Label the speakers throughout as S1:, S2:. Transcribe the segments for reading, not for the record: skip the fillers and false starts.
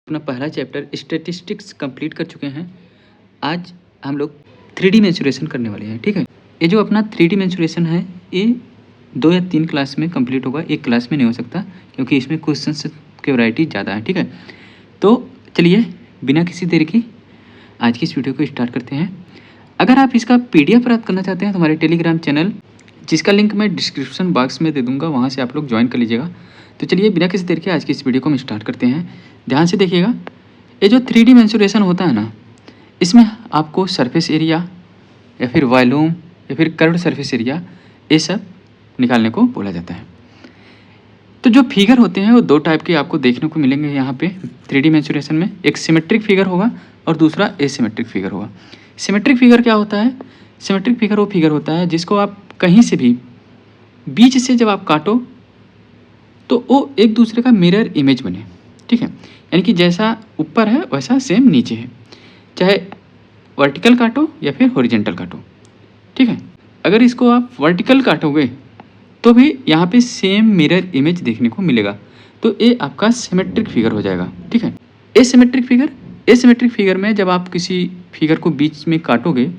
S1: अपना पहला chapter statistics complete कर चुके हैं। आज हम लोग 3D मेंसुरेशन करने वाले हैं। ठीक है, ये जो अपना 3D मेंसुरेशन है ये 2 या 3 क्लास में कंप्लीट होगा, एक क्लास में नहीं हो सकता क्योंकि इसमें क्वेश्चंस की वैरायटी ज़्यादा है। ठीक है, तो चलिए बिना किसी देर की आज की इस वीडियो को स्टार्ट करते हैं। अगर आप इसका PDF प्राप्त करना चाहते हैं तो हमारे टेलीग्राम चैनल, जिसका लिंक मैं डिस्क्रिप्शन बॉक्स में दे दूँगा, वहाँ से आप लोग ज्वाइन कर लीजिएगा। तो चलिए बिना किसी देर के आज की इस वीडियो को हम स्टार्ट करते हैं। ध्यान से देखिएगा, ये जो 3D मेंसुरेशन होता है ना, इसमें आपको सरफेस एरिया या फिर वॉल्यूम या फिर कर्व्ड सरफेस एरिया ये सब निकालने को बोला जाता है। तो जो फिगर होते हैं वो 2 टाइप के आपको देखने को मिलेंगे यहाँ पे 3D मेंसुरेशन में। एक सिमेट्रिक फिगर होगा और दूसरा एसिमेट्रिक फिगर होगा। सिमेट्रिक फिगर क्या होता है? सिमेट्रिक फिगर वो फिगर होता है जिसको आप कहीं से भी बीच से जब आप काटो तो वो एक दूसरे का मिरर इमेज बने। ठीक है, यानी कि जैसा ऊपर है वैसा सेम नीचे है, चाहे वर्टिकल काटो या फिर हॉरिजॉन्टल काटो। ठीक है, अगर इसको आप वर्टिकल काटोगे तो भी यहाँ पे सेम मिरर इमेज देखने को मिलेगा, तो ये आपका सिमेट्रिक फिगर हो जाएगा। ठीक है, एसिमेट्रिक फिगर में जब आप किसी फिगर को बीच में काटोगे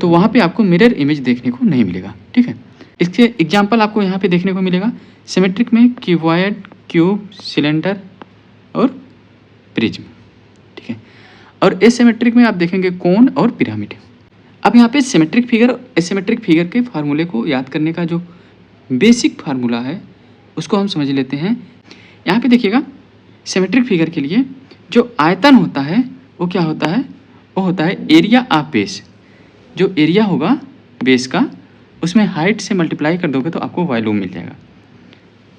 S1: तो वहाँ पे आपको मिरर इमेज देखने को नहीं मिलेगा। ठीक है, इसके एग्जाम्पल आपको यहाँ पे देखने को मिलेगा। सिमेट्रिक में क्यूबॉइड, क्यूब, सिलेंडर और प्रिज्म। ठीक है, और एसिमेट्रिक में आप देखेंगे कोन और पिरामिड। अब यहाँ पे सिमेट्रिक फिगर, एसिमेट्रिक फिगर के फार्मूले को याद करने का जो बेसिक फार्मूला है उसको हम समझ लेते हैं। यहाँ पे देखिएगा, सिमेट्रिक फिगर के लिए जो आयतन होता है वो क्या होता है? वो होता है एरिया ऑफ बेस। जो एरिया होगा बेस का, उसमें हाइट से मल्टीप्लाई कर दोगे तो आपको वॉल्यूम मिल जाएगा।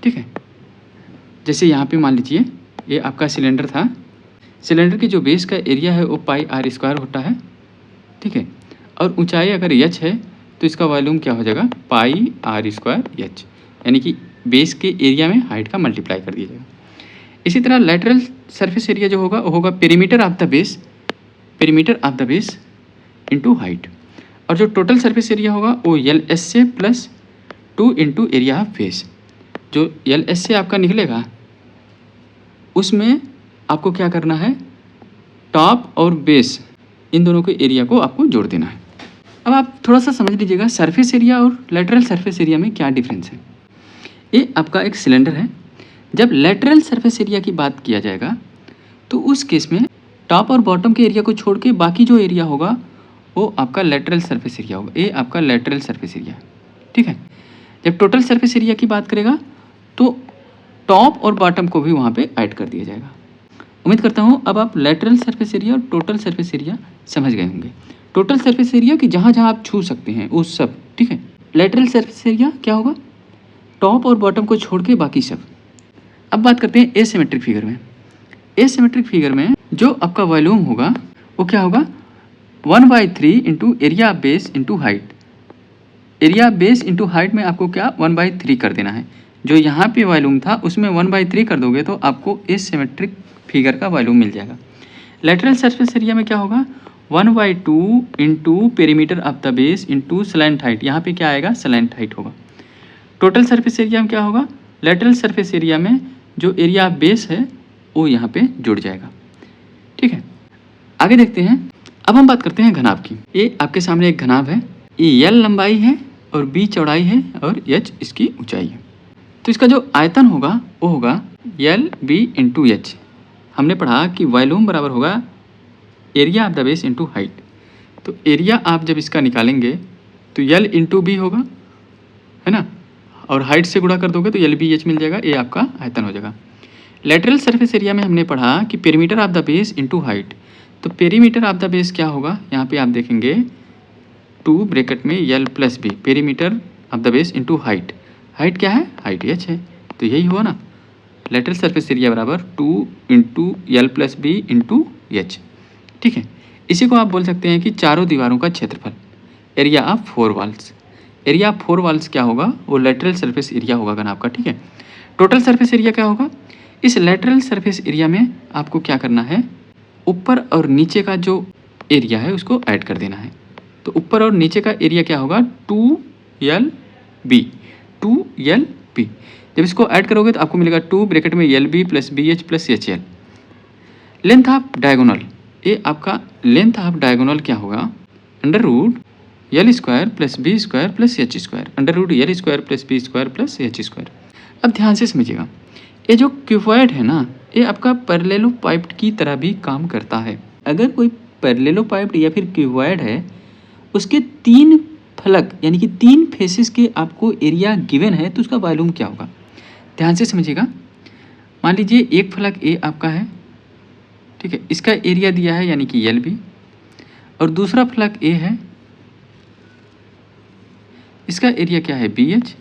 S1: ठीक है, जैसे यहाँ पे मान लीजिए ये आपका सिलेंडर था। सिलेंडर की जो बेस का एरिया है वो πr² होता है। ठीक है, और ऊंचाई अगर h है तो इसका वॉल्यूम क्या हो जाएगा? πr²h, यानी कि बेस के एरिया में हाइट का मल्टीप्लाई कर दिया जाएगा। इसी तरह लेटरल सरफेस एरिया जो होगा वो होगा perimeter of the base into height, और जो टोटल सरफेस एरिया होगा वो LSA + 2 into area of base. जो LSA आपका निकलेगा उसमें आपको क्या करना है? टॉप और बेस इन दोनों के एरिया को आपको जोड़ देना है। अब आप थोड़ा सा समझ लीजिएगा सरफेस एरिया और लेटरल सरफेस एरिया में क्या डिफरेंस है। ये आपका एक सिलेंडर है। जब लेटरल सरफेस एरिया की बात किया जाएगा तो उस केस में टॉप और बॉटम के एरिया को छोड़ के बाकी जो एरिया होगा वो आपका लेटरल सरफेस एरिया होगा। ये आपका लेटरल सरफेस एरिया। ठीक है, जब टोटल सरफेस एरिया की बात करेगा तो टॉप और बॉटम को भी वहाँ पे ऐड कर दिया जाएगा। उम्मीद करता हूँ अब आप लेटरल सरफेस एरिया और टोटल सरफेस एरिया समझ गए होंगे। टोटल सरफेस एरिया कि जहाँ जहाँ आप छू सकते हैं वो सब। ठीक है, लेटरल सरफेस एरिया क्या होगा? टॉप और बॉटम को छोड़ के बाकी सब। अब बात करते हैं एसिमेट्रिक फिगर में। एसिमेट्रिक फिगर में जो आपका वॉल्यूम होगा वो क्या होगा? 1/3 into area base into height. Area base into height में आपको क्या 1/3 कर देना है। जो यहाँ पे वॉल्यूम था उसमें 1/3 कर दोगे तो आपको एसिमेट्रिक फिगर का वॉल्यूम मिल जाएगा। लेटरल सरफेस एरिया में क्या होगा? 1/2 into perimeter of the base into slant height. यहाँ पे क्या आएगा? स्लैंट हाइट होगा। टोटल सरफेस एरिया में क्या होगा? लेटरल सरफेस एरिया में जो एरिया ऑफ बेस है वो यहाँ पे जुड़ जाएगा। ठीक है, आगे देखते हैं। अब हम बात करते हैं घनाभ की। ये आपके सामने एक घनाभ है। ये L लंबाई है और B चौड़ाई है और H इसकी ऊंचाई है। तो इसका जो आयतन होगा वो होगा LB इंटू H। हमने पढ़ा कि वॉल्यूम बराबर होगा area of the base into height. तो एरिया आप जब इसका निकालेंगे तो L इंटू B होगा, है ना, और हाइट से गुणा कर दोगे तो LBH मिल जाएगा। ये आपका आयतन हो जाएगा। लेटरल सरफेस एरिया में हमने पढ़ा कि perimeter of the base into height. तो पेरीमीटर ऑफ द बेस क्या होगा? यहाँ पे आप देखेंगे 2 ब्रैकेट में L + B, perimeter of the base into height. Height क्या है? हाइट H है, तो यही हुआ ना। लेटरल सरफेस एरिया बराबर 2 into L + B into H। ठीक है, इसी को आप बोल सकते हैं कि चारों दीवारों का क्षेत्रफल, area of 4 walls. Area of 4 walls क्या होगा? वो लेटरल सरफेस एरिया होगा घनाभ का। ठीक है, टोटल सरफेस एरिया क्या होगा? इस लेटरल सरफेस एरिया में आपको क्या करना है? ऊपर और नीचे का जो एरिया है उसको ऐड कर देना है। तो ऊपर और नीचे का एरिया क्या होगा? 2LB। जब इसको ऐड करोगे तो आपको मिलेगा 2 ब्रैकेट में LB + BH + HL। Length of diagonal, ये आपका लेंथ ऑफ डायगोनल क्या होगा, under root L square plus B square plus H square, under root L square plus B square plus H square. अब ध्यान से समझिएगा, ये जो क्यूबॉइड है ना, ये आपका पैरेललोपाइप्ड की तरह भी काम करता है। अगर कोई पैरेललोपाइप्ड या फिर क्यूबॉइड है, उसके 3 फलक यानी कि 3 फेसेस के आपको एरिया गिवन है, तो उसका वॉल्यूम क्या होगा। ध्यान से समझिएगा, मान लीजिए एक फलक ए आपका है, ठीक है, इसका एरिया दिया है यानी कि एल बी, और दूसरा फलक ए है, इसका एरिया क्या है बी एच,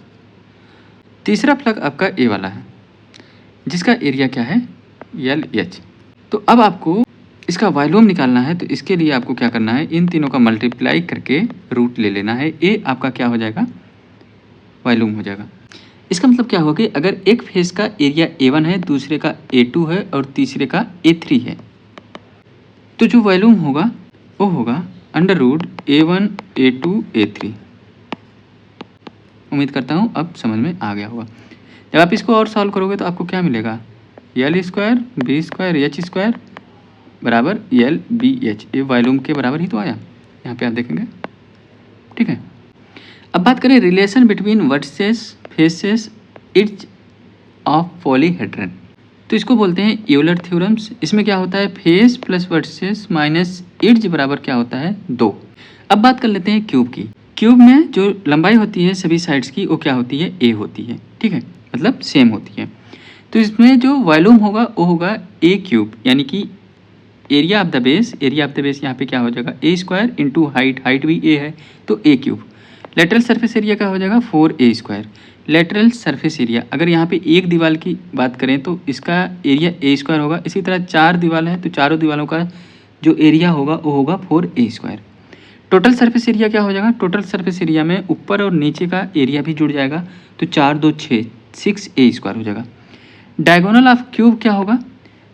S1: तीसरा फलक आपका ए वाला है जिसका एरिया क्या है एल एच। तो अब आपको इसका वॉल्यूम निकालना है, तो इसके लिए आपको क्या करना है, इन तीनों का मल्टीप्लाई करके रूट ले लेना है। ए आपका क्या हो जाएगा, वॉल्यूम हो जाएगा। इसका मतलब क्या होगा कि अगर एक फेस का एरिया A1 है, दूसरे का A2 है और तीसरे का A3 है, तो जो वॉल्यूम होगा वो होगा under root A1 A2 A3। उम्मीद करता हूँ अब समझ में आ गया होगा। जब आप इसको और सॉल्व करोगे तो आपको क्या मिलेगा, L square B square H square बराबर एल बी एच, ये वॉल्यूम के बराबर ही तो आया, यहाँ पे आप देखेंगे, ठीक है। अब बात करें relation between vertices faces edges of polyhedron, तो इसको बोलते हैं यूलर थ्योरम्स। इसमें क्या होता है, फेस प्लस वर्टिसेस माइनस इड्ज बराबर क्या होता है 2। अब बात कर लेते हैं क्यूब की। क्यूब में जो लंबाई होती है सभी साइड्स की वो क्या होती है, ए होती है, ठीक है, मतलब सेम होती है। तो इसमें जो वॉल्यूम होगा वो होगा ए क्यूब, यानी कि area of the base, area of the base यहाँ पे क्या हो जाएगा ए स्क्वायर इंटू हाइट, हाइट भी ए है तो ए क्यूब। लेटरल सरफेस एरिया क्या हो जाएगा 4a square. Lateral surface area, अगर यहाँ पे एक दीवार की बात करें तो इसका एरिया ए स्क्वायर होगा। इसी तरह 4 दीवार है तो चारों दीवारों का जो एरिया होगा वो होगा 4a square. Total surface area क्या हो जाएगा, टोटल सरफेस एरिया में ऊपर और नीचे का एरिया भी जुड़ जाएगा, तो 4 2 6 6a स्क्वायर हो जाएगा। डायगोनल ऑफ क्यूब क्या होगा,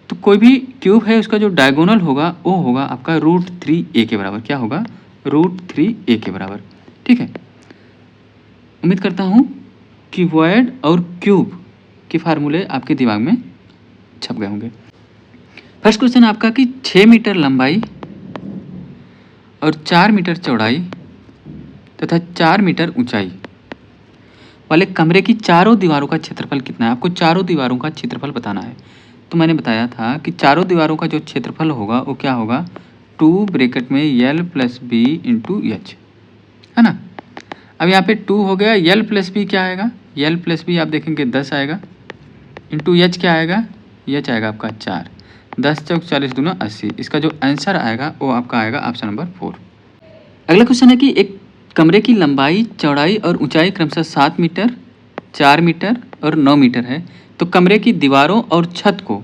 S1: तो कोई भी क्यूब है उसका जो डायगोनल होगा वो होगा आपका √3a के बराबर, क्या होगा √3a के बराबर, ठीक है। उम्मीद करता हूँ क्यूबॉइड और क्यूब के फार्मूले आपके दिमाग में छप गए होंगे। फर्स्ट क्वेश्चन आपका कि 6 मीटर लंबाई और 4 मीटर चौड़ाई तथा 4 मीटर ऊंचाई वाले कमरे की चारों दीवारों का क्षेत्रफल कितना है। आपको चारों दीवारों का क्षेत्रफल बताना है। तो मैंने बताया था कि चारों दीवारों का जो क्षेत्रफल होगा वो क्या होगा 2 ब्रैकेट में L plus B into H, है ना। अब यहाँ पे 2 हो गया, एल प्लस बी क्या आएगा, एल प्लस बी आप देखेंगे 10 आएगा, इंटू एच क्या आएगा, एच आएगा आपका 4, 10 चौक 40 दूना 80। इसका जो आंसर आएगा वो आपका आएगा ऑप्शन नंबर 4। अगला क्वेश्चन है कि एक कमरे की लंबाई चौड़ाई और ऊंचाई क्रमशः 7 मीटर 4 मीटर और 9 मीटर है, तो कमरे की दीवारों और छत को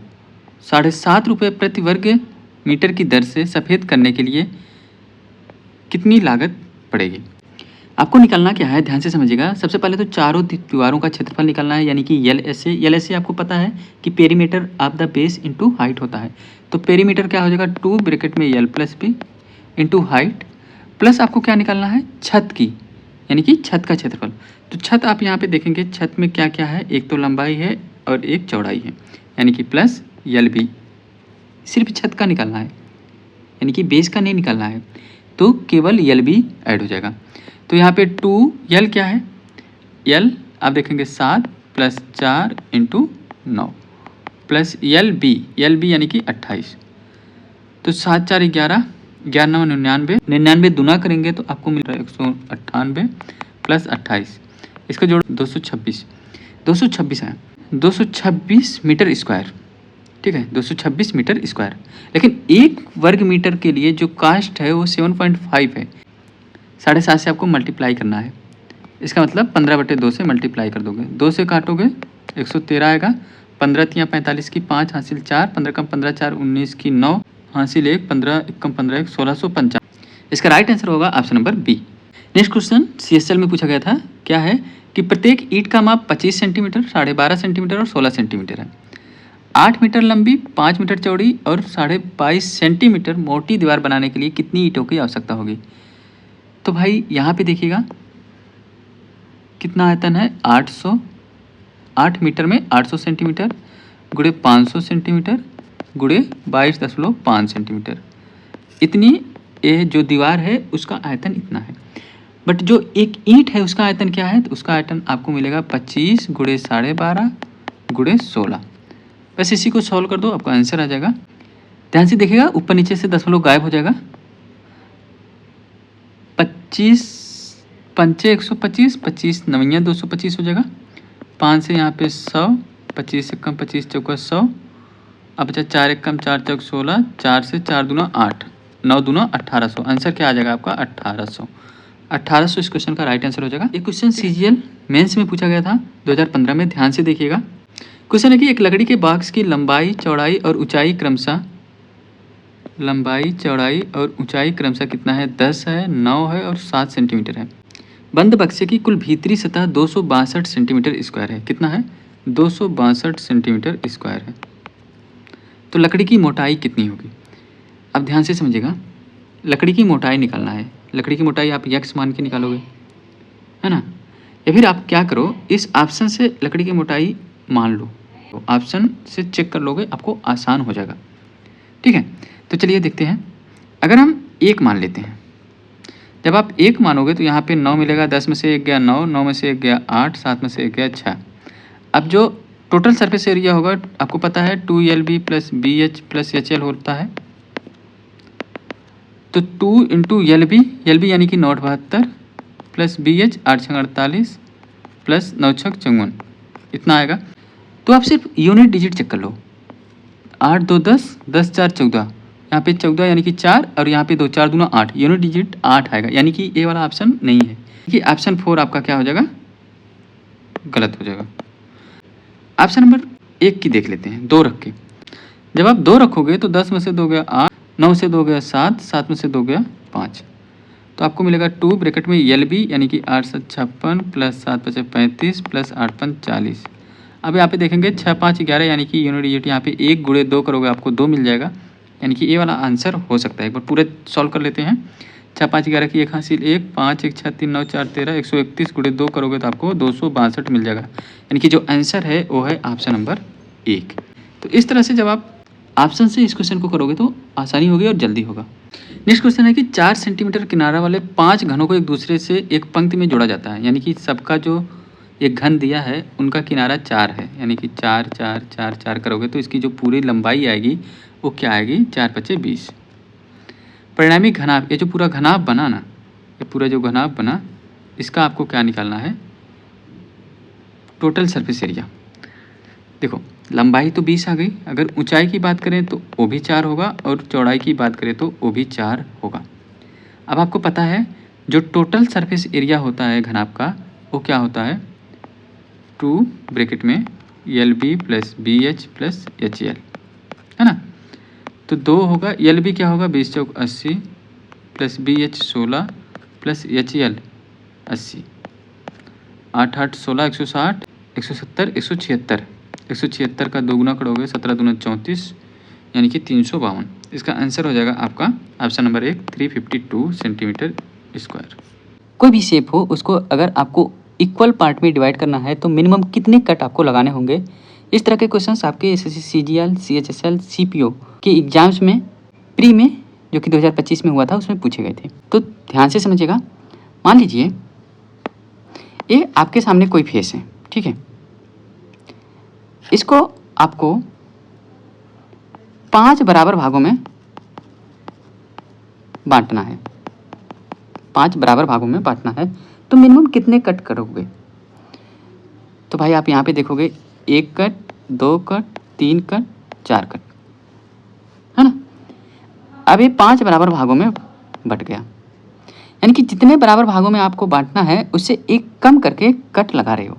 S1: 7.5 रुपये प्रति वर्ग मीटर की दर से सफ़ेद करने के लिए कितनी लागत पड़ेगी। आपको निकालना क्या है, ध्यान से समझिएगा। सबसे पहले तो चारों दीवारों का क्षेत्रफल निकालना है, यानी कि एल एस ए आपको पता है कि perimeter of the base into height होता है। तो पेरीमीटर क्या हो जाएगा 2 ब्रैकेट में L plus B into height, plus आपको क्या निकालना है छत की, यानी कि छत का क्षेत्रफल। तो छत आप यहाँ पे देखेंगे, छत में क्या क्या है, एक तो लंबाई है और एक चौड़ाई है, यानी कि प्लस एल बी। सिर्फ छत का निकालना है, यानी कि बेस का नहीं निकालना है, तो केवल एल बी ऐड हो जाएगा। तो यहाँ पे 2 एल क्या है, एल आप देखेंगे 7 plus 4 into 9 plus L B यानी कि 28। तो 7 4 11, 11 9 99, 99 दुना करेंगे तो आपको मिल रहा है 198 प्लस 28, इसका जोड़ 226 है, 226 मीटर स्क्वायर, ठीक है, 226 मीटर स्क्वायर। लेकिन एक वर्ग मीटर के लिए जो कास्ट है वो 7.5 है, 7.5 से आपको मल्टीप्लाई करना है। इसका मतलब 15/2 से मल्टीप्लाई कर दोगे, 2 से काटोगे 113 आएगा, 15 3 45 की 5 हासिल 4, 15 कम 15 4 19 की 9 हासिल 1, 15 1 कम 15 1 1655। इसका राइट आंसर होगा option number B. Next question CSL में पूछा गया था, क्या है कि प्रत्येक ईंट का माप 25 सेंटीमीटर 12.5 सेंटीमीटर और 16 सेंटीमीटर है। 8 मीटर लंबी 5 मीटर चौड़ी और 22.5 सेंटीमीटर मोटी दीवार बनाने के लिए कितनी ईंटों की आवश्यकता होगी। तो भाई यहाँ पे देखिएगा कितना आयतन है 8 मीटर में 800 सेंटीमीटर गुणे 500 सेंटीमीटर गुणे 22.5 सेंटीमीटर। इतनी ये जो दीवार है उसका आयतन इतना है। बट जो एक ईंट है उसका आयतन क्या है, तो उसका आयतन आपको मिलेगा 25 गुणे 12.5 गुणे 16। बस इसी को सॉल्व कर दो, आपका आंसर आ जाएगा। ध्यान से देखिएगा, ऊपर नीचे से दशमलव गायब हो जाएगा। 25 पंचे 125, 25 नवैया 225 हो जाएगा। 5 से यहाँ पे 100, 25 से कम 25 चौका 100। अब बचा 4 एक कम 4 चौक 16, 4 से 4 दूना 8, 9 दूना 1800। आंसर क्या आ जाएगा आपका 1800। 1800 इस क्वेश्चन का राइट आंसर हो जाएगा। ये क्वेश्चन सीजीएल मेंस में पूछा गया था 2015 में। ध्यान से देखिएगा। क्वेश्चन है कि एक लकड़ी के बॉक्स की लंबाई चौड़ाई और ऊंचाई क्रमशः कितना है, 10 है, 9 है और 7 सेंटीमीटर है। बंद बक्से की कुल भीतरी सतह 262 सेंटीमीटर स्क्वायर है। कितना है, 262 सेंटीमीटर स्क्वायर है। तो लकड़ी की मोटाई कितनी होगी। अब ध्यान से समझिएगा, लकड़ी की मोटाई निकालना है। लकड़ी की मोटाई आप यक्स मान के निकालोगे, है ना, या फिर आप क्या करो, इस ऑप्शन से लकड़ी की मोटाई मान लो, तो ऑप्शन से चेक कर लोगे, आपको आसान हो जाएगा। ठीक है, तो चलिए देखते हैं। अगर हम 1 मान लेते हैं, जब आप 1 मानोगे तो यहाँ पे 9 मिलेगा, 10 में से 1 गया 9, 9 में से 1 गया 8, 7 में से 1 गया 6। अब जो टोटल सरफेस एरिया होगा आपको पता है 2LB plus BH plus HL होता है। तो 2 इंटू LB यानी कि 972 प्लस BH 8 छंग 48 प्लस 9 छंग 54, इतना आएगा। तो आप सिर्फ यूनिट डिजिट चेक कर लो। 8 2 10, 10 4 14, यहाँ पे 14 यानी कि 4 और यहाँ पे 2 4 दूना 8, यूनिट डिजिट 8 आएगा, यानी कि ये वाला ऑप्शन नहीं है, कि ऑप्शन 4 आपका क्या हो जाएगा, गलत हो जाएगा। ऑप्शन नंबर 1 की देख लेते हैं, 2 रख के। जब आप 2 रखोगे तो 10 में से 2 गया 8, 9 से 2 गया 7, 7 में से 2 गया 5, तो आपको मिलेगा 2 ब्रैकेट में LB यानी कि 8 7 56 प्लस 7 5 35 प्लस 8 5 40। अब यहाँ पे देखेंगे 6 5 11 यानी कि यूनिट डिजिट यहाँ पे 1 गुणे 2 करोगे आपको 2 मिल जाएगा, यानी कि ये वाला आंसर हो सकता है। एक बार पूरे सॉल्व कर लेते हैं। 6 5 11 की 1 हासिल 1, 5 1 6 3 9 4 13, 131 गुणे 2 करोगे तो आपको 262 मिल जाएगा, यानी कि जो आंसर है वो है ऑप्शन नंबर 1। तो इस तरह से जब आप ऑप्शन से इस क्वेश्चन को करोगे तो आसानी होगी और जल्दी होगा। नेक्स्ट क्वेश्चन है कि 4 सेंटीमीटर किनारा वाले 5 घनों को एक दूसरे से एक पंक्ति में जोड़ा जाता है, यानी कि सबका जो एक घन दिया है उनका किनारा 4 है, यानी कि 4 4 4 4 करोगे तो इसकी जो पूरी लंबाई आएगी वो क्या आएगी, 4 5 20। परिणामी घनाभ, ये जो पूरा घनाभ बना ना, ये पूरा जो घनाभ बना, इसका आपको क्या निकालना है, टोटल सरफेस एरिया। देखो लंबाई तो 20 आ गई, अगर ऊंचाई की बात करें तो वो भी 4 होगा और चौड़ाई की बात करें तो वो भी 4 होगा। अब आपको पता है जो टोटल सरफेस एरिया होता है घनाभ का वो क्या होता है, 2 ब्रैकेट में LB plus BH plus HL, है ना। तो 2 होगा, LB क्या होगा 20 चौक 80 प्लस BH 16 प्लस HL 80, 8 8 16 160 170 176, 176 का 2 गुना करोगे 17 दूना 34, यानी कि 352। इसका आंसर हो जाएगा आपका ऑप्शन नंबर 1 352 सेंटीमीटर स्क्वायर। कोई भी शेप हो उसको अगर आपको इक्वल पार्ट में डिवाइड करना है तो मिनिमम कितने कट आपको लगाने होंगे। इस तरह के क्वेश्चंस आपके SSC CGL CHSL CPO के एग्जाम्स में प्री में जो कि 2025 में हुआ था उसमें पूछे गए थे। तो ध्यान से समझिएगा। मान लीजिए ये आपके सामने कोई फेस है, ठीक है, इसको आपको 5 बराबर भागों में बांटना है, 5 बराबर भागों में बांटना है, तो मिनिमम कितने कट करोगे। तो भाई आप यहाँ पे देखोगे 1 कट 2 कट 3 कट 4 कट, है ना। अब ये 5 बराबर भागों में बट गया, यानी कि जितने बराबर भागों में आपको बांटना है उससे एक कम करके कट लगा रहे हो।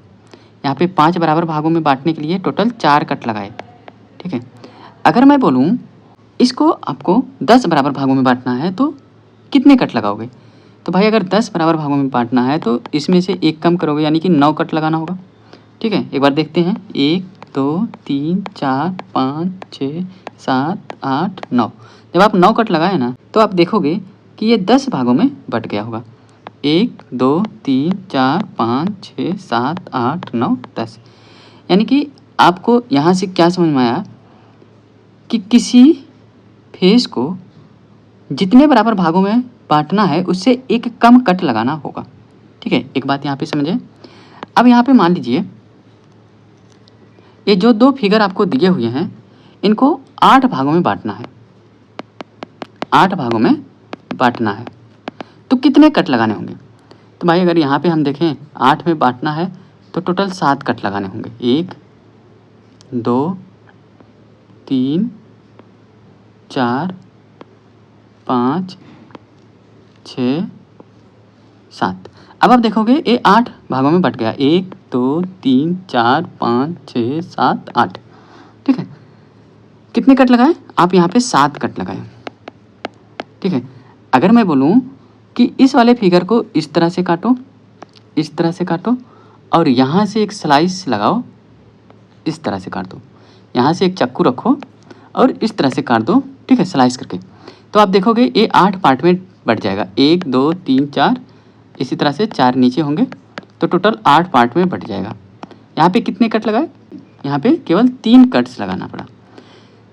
S1: यहाँ पे 5 बराबर भागों में बांटने के लिए टोटल 4 कट लगाए, ठीक है। अगर मैं बोलूँ इसको आपको 10 बराबर भागों में बांटना है तो कितने कट लगाओगे। तो भाई अगर 10 बराबर भागों में बांटना है तो इसमें से एक कम करोगे, यानी कि 9 कट लगाना होगा, ठीक है। एक बार देखते हैं, 1 2 3 4 5 6 7 8 9। जब आप 9 कट लगाए ना तो आप देखोगे कि ये 10 भागों में बट गया होगा, 1 2 3 4 5 6 7 8 9 10। यानी कि आपको यहाँ से क्या समझ में आया कि किसी फेस को जितने बराबर भागों में बांटना है उससे एक कम कट लगाना होगा। ठीक है, एक बात यहाँ पे समझे। अब यहाँ पे मान लीजिए ये जो दो फिगर आपको दिए हुए हैं इनको 8 भागों में बांटना है, 8 भागों में बांटना है, तो कितने कट लगाने होंगे? तो भाई अगर यहाँ पे हम देखें 8 में बांटना है तो टोटल 7 कट लगाने होंगे। 1 2 3 4 5 6 7। अब आप देखोगे ये 8 भागों में बट गया, 1 2 3 4 5 6 7 8। ठीक है, कितने कट लगाए? आप यहाँ पे 7 कट लगाए। ठीक है, अगर मैं बोलूँ कि इस वाले फिगर को इस तरह से काटो, इस तरह से काटो और यहाँ से एक स्लाइस लगाओ, इस तरह से काट दो, यहाँ से एक चाकू रखो और इस तरह से काट दो। ठीक है, स्लाइस करके, तो आप देखोगे ये 8 पार्ट में बट जाएगा। 1 2 3 4, इसी तरह से 4 नीचे होंगे तो टोटल 8 पार्ट में बट जाएगा। यहाँ पे कितने कट लगाए? यहाँ पे केवल 3 कट्स लगाना पड़ा।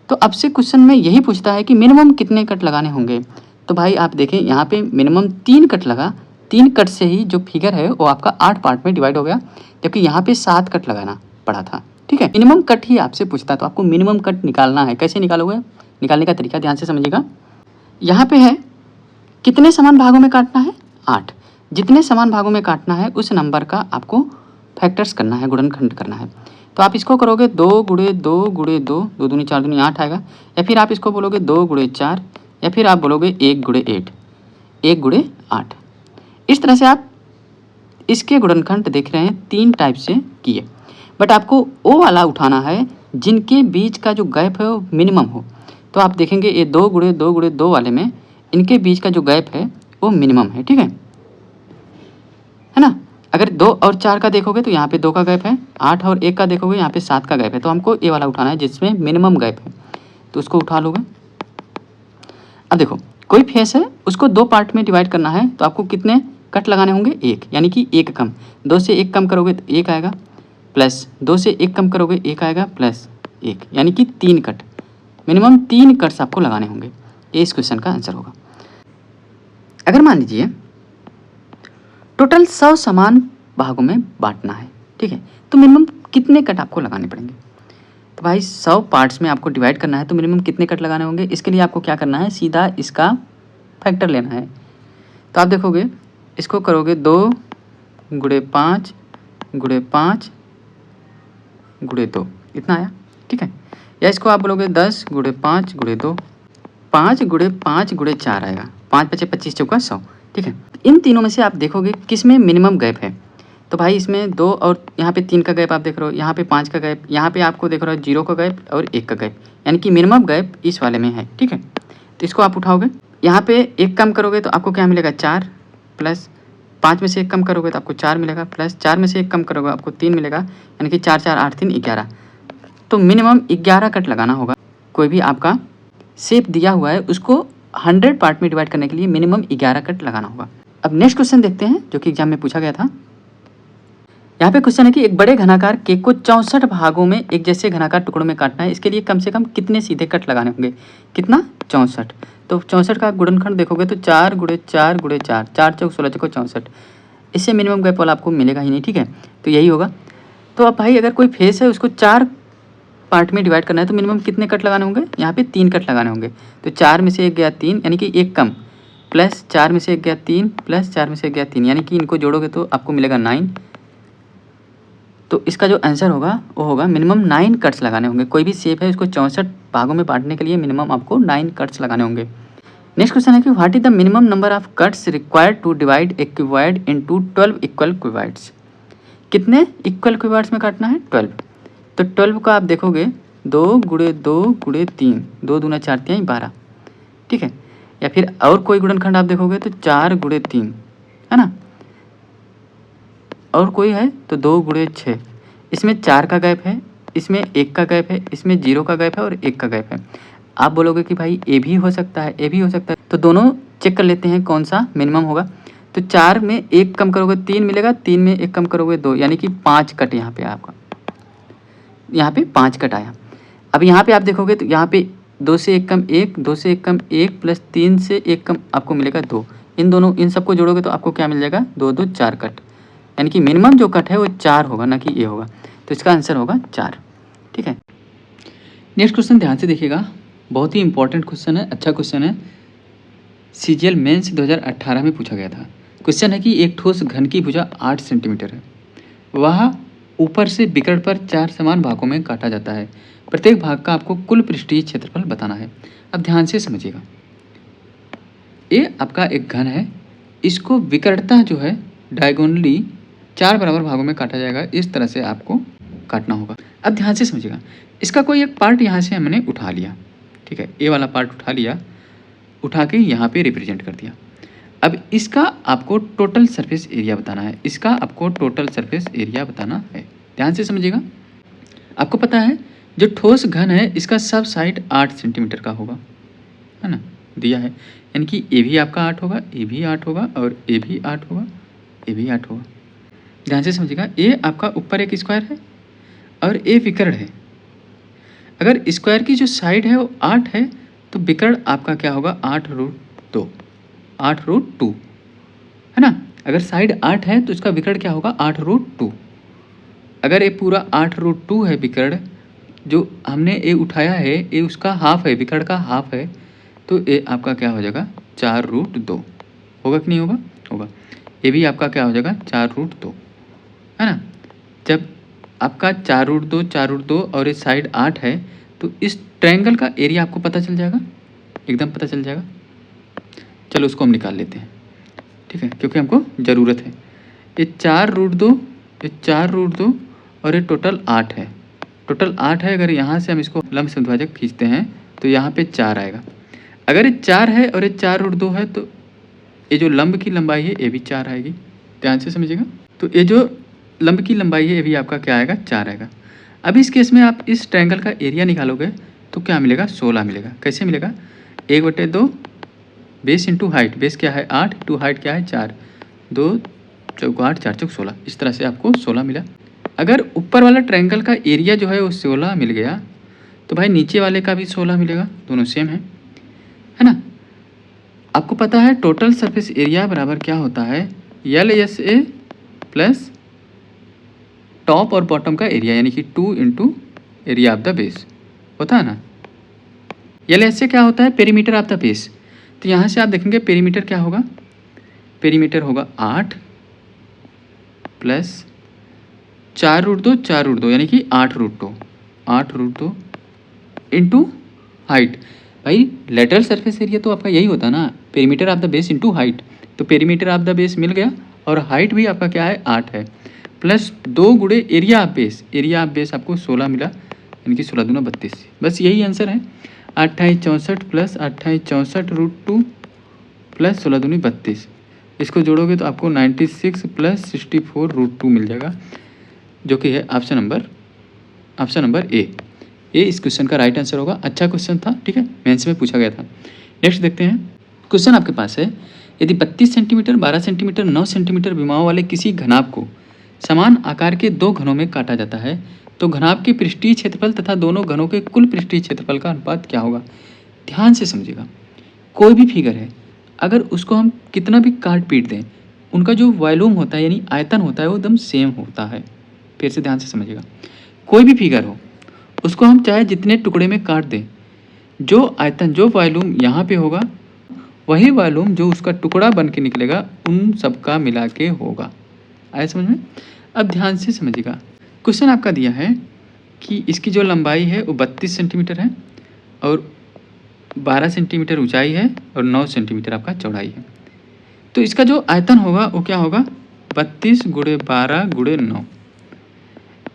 S1: तो अब से क्वेश्चन में यही पूछता है कि मिनिमम कितने कट लगाने होंगे। तो भाई आप देखें यहाँ पे मिनिमम 3 कट लगा, 3 कट से ही जो फिगर है वो आपका 8 पार्ट में डिवाइड हो गया, जबकि यहाँ पे 7 कट लगाना पड़ा था। ठीक है, मिनिमम कट ही आपसे पूछता है तो आपको मिनिमम कट निकालना है। कैसे निकालोगे? निकालने का तरीका ध्यान से समझिएगा। यहाँ पे है कितने समान भागों में काटना है? 8। जितने समान भागों में काटना है उस नंबर का आपको फैक्टर्स करना है, गुणनखंड करना है। तो आप इसको करोगे 2 गुणे 2 गुणे 2, 2 दूनी 4 दूनी 8 आएगा, या फिर आप इसको बोलोगे 2 गुणे 4, या फिर आप बोलोगे 1 गुणे 8, 1 गुणे 8। इस तरह से आप इसके गुणनखंड देख रहे हैं 3 टाइप से किए, बट आपको वो वाला उठाना है जिनके बीच का जो गैप है वो मिनिमम हो। तो आप देखेंगे ये 2 गुणे 2 गुणे 2 वाले में इनके बीच का जो गैप है वो मिनिमम है। ठीक है ना? अगर 2 और 4 का देखोगे तो यहाँ पे 2 का गैप है, 8 और 1 का देखोगे यहाँ पे 7 का गैप है। तो हमको ये वाला उठाना है जिसमें मिनिमम गैप है, तो उसको उठा लोगे। अब देखो कोई फेस है उसको 2 पार्ट में डिवाइड करना है, तो आपको कितने कट लगाने होंगे? 1, यानी कि 1 कम, 2 से 1 कम करोगे तो 1 आएगा, प्लस 2 से 1 कम करोगे 1 आएगा, प्लस 1, यानी कि 3 कट। मिनिमम 3 कट्स आपको लगाने होंगे। ये इस क्वेश्चन का आंसर होगा। अगर मान लीजिए टोटल 100 समान भागों में बांटना है, ठीक है, तो मिनिमम कितने कट आपको लगाने पड़ेंगे? तो भाई 100 पार्ट्स में आपको डिवाइड करना है तो मिनिमम कितने कट लगाने होंगे? इसके लिए आपको क्या करना है? सीधा इसका फैक्टर लेना है। तो आप देखोगे इसको करोगे 2 गुणे 5 गुणे 5 गुणे 2, इतना आया। ठीक है, या इसको आप बोलोगे 10 गुणे 5 गुणे 2, 5 गुणे 5 गुणे 4 आएगा, 5 पचे 25 चौका 100। ठीक है, इन तीनों में से आप देखोगे किस में मिनिमम गैप है। तो भाई इसमें 2 और यहाँ पे 3 का गैप आप देख रहे हो, यहाँ पे 5 का गैप, यहाँ पे आपको देख रहे हो 0 का गैप और 1 का गैप, यानी कि मिनिमम गैप इस वाले में है। ठीक है, तो इसको आप उठाओगे, यहाँ पे 1 कम करोगे तो आपको क्या मिलेगा? 4, प्लस 5 में से 1 कम करोगे तो आपको 4 मिलेगा, प्लस 4 में से 1 कम करोगे आपको 3 मिलेगा, यानी कि 4 4 8 3 11। तो मिनिमम 11 कट लगाना होगा। कोई भी आपका शेप दिया हुआ है उसको 100 पार्ट में डिवाइड करने के लिए मिनिमम 11 कट लगाना होगा। अब नेक्स्ट क्वेश्चन देखते हैं जो कि एग्जाम में पूछा गया था। यहाँ पे क्वेश्चन है कि एक बड़े घनाकार केक को 64 भागों में एक जैसे घनाकार टुकड़ों में काटना है, इसके लिए कम से कम कितने सीधे कट लगाने होंगे? कितना? 64। तो 64 का गुणनखंड देखोगे तो 4 गुणे 4 गुणे 4, 4 चौक 16 चौको 64। इससे मिनिमम गैप वाला आपको मिलेगा ही नहीं। ठीक है, तो यही होगा। तो अब भाई अगर कोई फेस है उसको 4 पार्ट में डिवाइड करना है तो मिनिमम कितने कट लगाने होंगे? यहाँ पे 3 कट लगाने होंगे। तो 4 में से 1 गया 3, यानी कि 1 कम, प्लस 4 में से 1 गया 3, प्लस 4 में से 1 गया 3, यानी कि इनको जोड़ोगे तो आपको मिलेगा 9। तो इसका जो आंसर होगा वो होगा मिनिमम 9 कट्स लगाने होंगे। कोई भी शेप है उसको 64 भागों में बांटने के लिए मिनिमम आपको 9 कट्स लगाने होंगे। नेक्स्ट क्वेश्चन है कि what is the minimum number of cuts required to divide a cuboid into 12 equal cuboids? कितने इक्वल क्यूबॉइड्स में काटना है? 12। तो 12 का आप देखोगे 2 गुणे 2 गुणे 3, 2 दूना 4 3 12। ठीक है, या फिर और कोई गुणनखंड आप देखोगे तो 4 गुणे 3, है ना, और कोई है तो 2 गुणे 6। इसमें 4 का गैप है, इसमें 1 का गैप है, इसमें 0 का गैप है और 1 का गैप है। आप बोलोगे कि भाई ए भी हो सकता है, ए भी हो सकता है, तो दोनों चेक कर लेते हैं कौन सा मिनिमम होगा। तो 4 में 1 कम करोगे 3 मिलेगा, 3 में 1 कम करोगे 2, यानी कि 5 कट यहाँ पे आपका, यहाँ पे 5 कट आया। अब यहाँ पे आप देखोगे तो यहाँ पे 2 से 1 कम 1, 2 से 1 कम 1 प्लस 3 से 1 कम आपको मिलेगा 2। इन सबको जोड़ोगे तो आपको क्या मिल जाएगा, 2 2 4 कट, यानी कि मिनिमम जो कट है वो 4 होगा, ना कि ये होगा। तो इसका आंसर होगा 4। ठीक है, नेक्स्ट क्वेश्चन ध्यान से देखिएगा, बहुत ही इंपॉर्टेंट क्वेश्चन है, अच्छा क्वेश्चन है। सीजीएल मेंस 2018 में पूछा गया था। क्वेश्चन है कि एक ठोस घन की भुजा 8 सेंटीमीटर है, वह ऊपर से विकर्ण पर 4 समान भागों में काटा जाता है। प्रत्येक भाग का आपको कुल पृष्ठीय क्षेत्रफल बताना है। अब ध्यान से समझिएगा, ये आपका एक घन है, इसको विकर्णता जो है डायगोनली 4 बराबर भागों में काटा जाएगा। इस तरह से आपको काटना होगा। अब ध्यान से समझिएगा, इसका कोई एक पार्ट यहाँ से हमने उठा लिया, ठीक है, ए वाला पार्ट उठा लिया, उठा के यहाँ पे रिप्रेजेंट कर दिया। अब इसका आपको टोटल सरफेस एरिया बताना है, इसका आपको टोटल सरफेस एरिया बताना है। ध्यान से समझिएगा, आपको पता है जो ठोस घन है इसका सब साइड 8 सेंटीमीटर का होगा, है ना, दिया है, यानी कि ए भी आपका 8 होगा, ए भी 8 होगा, और ए भी 8 होगा, ए भी 8 होगा। ध्यान से समझिएगा, ए आपका ऊपर एक स्क्वायर है और ए विकर्ण है। अगर स्क्वायर की जो साइड है वो 8 है तो विकर्ण आपका क्या होगा, 8√2, 8√2, है ना। अगर साइड 8 है तो इसका विकर्ण क्या होगा, 8√2। अगर ये पूरा 8√2 है विकर्ण, जो हमने ए उठाया है, ये उसका हाफ है, विकर्ण का हाफ है, तो ये आपका क्या हो जाएगा, 4√2 होगा कि नहीं होगा, होगा। ये भी आपका क्या हो जाएगा, 4√2, है ना। जब आपका 4√2 4√2 और ये साइड 8 है तो इस ट्रायंगल का एरिया आपको पता चल जाएगा, एकदम पता चल जाएगा। चलो उसको हम निकाल लेते हैं, ठीक है, क्योंकि हमको ज़रूरत है। ये 4√2, ये 4√2 और ये टोटल 8 है, टोटल 8 है। अगर यहाँ से हम इसको लंब समद्विभाजक खींचते हैं तो यहाँ पे 4 आएगा। अगर ये 4 है और ये 4√2 है तो ये जो लंब की लंबाई है ये भी 4 आएगी। ध्यान से समझिएगा, तो ये जो लंब की लंबाई है ये भी आपका क्या आएगा, 4 आएगा। अब इस केस में आप इस ट्रायंगल का एरिया निकालोगे तो क्या मिलेगा, 16 मिलेगा। कैसे मिलेगा, 1/2 बेस इंटू हाइट, बेस क्या है 8 इंटू हाइट क्या है 4, 2 चौक 8 4 चौक 16, इस तरह से आपको 16 मिला। अगर ऊपर वाला ट्रायंगल का एरिया जो है वो 16 मिल गया तो भाई नीचे वाले का भी 16 मिलेगा, दोनों सेम है ना। आपको पता है टोटल सरफेस एरिया बराबर क्या होता है, LSA प्लस टॉप और बॉटम का एरिया, यानी कि 2 into area of the base होता है ना। LSA क्या होता है, पेरीमीटर ऑफ द बेस। तो यहाँ से आप देखेंगे पेरीमीटर क्या होगा, पेरीमीटर होगा 8 प्लस 4√2 4√2 यानी कि 8√2, 8√2 इंटू हाइट। भाई लेटरल सरफेस एरिया तो आपका यही होता है ना, perimeter of the base into height. तो पेरीमीटर ऑफ द बेस मिल गया और हाइट भी आपका क्या है 8 है, प्लस 2 गुणे area of base, area of base आपको 16 मिला, यानी कि 16 दूना 32। बस यही आंसर है, 28 64 प्लस 28 64√2 प्लस 16 दूनी 32। इसको जोड़ोगे तो आपको 96 प्लस 64√2 मिल जाएगा, जो कि है ऑप्शन नंबर ए। ये इस क्वेश्चन का राइट आंसर होगा। अच्छा क्वेश्चन था, ठीक है, मेंस में पूछा गया था। नेक्स्ट देखते हैं, क्वेश्चन आपके पास है, यदि 32 सेंटीमीटर 12 सेंटीमीटर 9 सेंटीमीटर विमाओं वाले किसी घनाभ को समान आकार के 2 घनों में काटा जाता है तो घनाभ के पृष्ठीय क्षेत्रफल तथा दोनों घनों के कुल पृष्ठीय क्षेत्रफल का अनुपात क्या होगा। ध्यान से समझिएगा, कोई भी फिगर है अगर उसको हम कितना भी काट पीट दें, उनका जो वॉल्यूम होता है यानी आयतन होता है वो एकदम सेम होता है। फिर से ध्यान से समझिएगा, कोई भी फिगर हो उसको हम चाहे जितने टुकड़े में काट दें, जो आयतन जो वॉल्यूम यहाँ पे होगा वही वॉल्यूम जो उसका टुकड़ा बन के निकलेगा उन सब का मिला के होगा। आया समझ में। अब ध्यान से समझिएगा, क्वेश्चन आपका दिया है कि इसकी जो लंबाई है वो 32 सेंटीमीटर है और 12 सेंटीमीटर ऊंचाई है और 9 सेंटीमीटर आपका चौड़ाई है। तो इसका जो आयतन होगा वो क्या होगा, 32 गुणे 12 गुणे 9।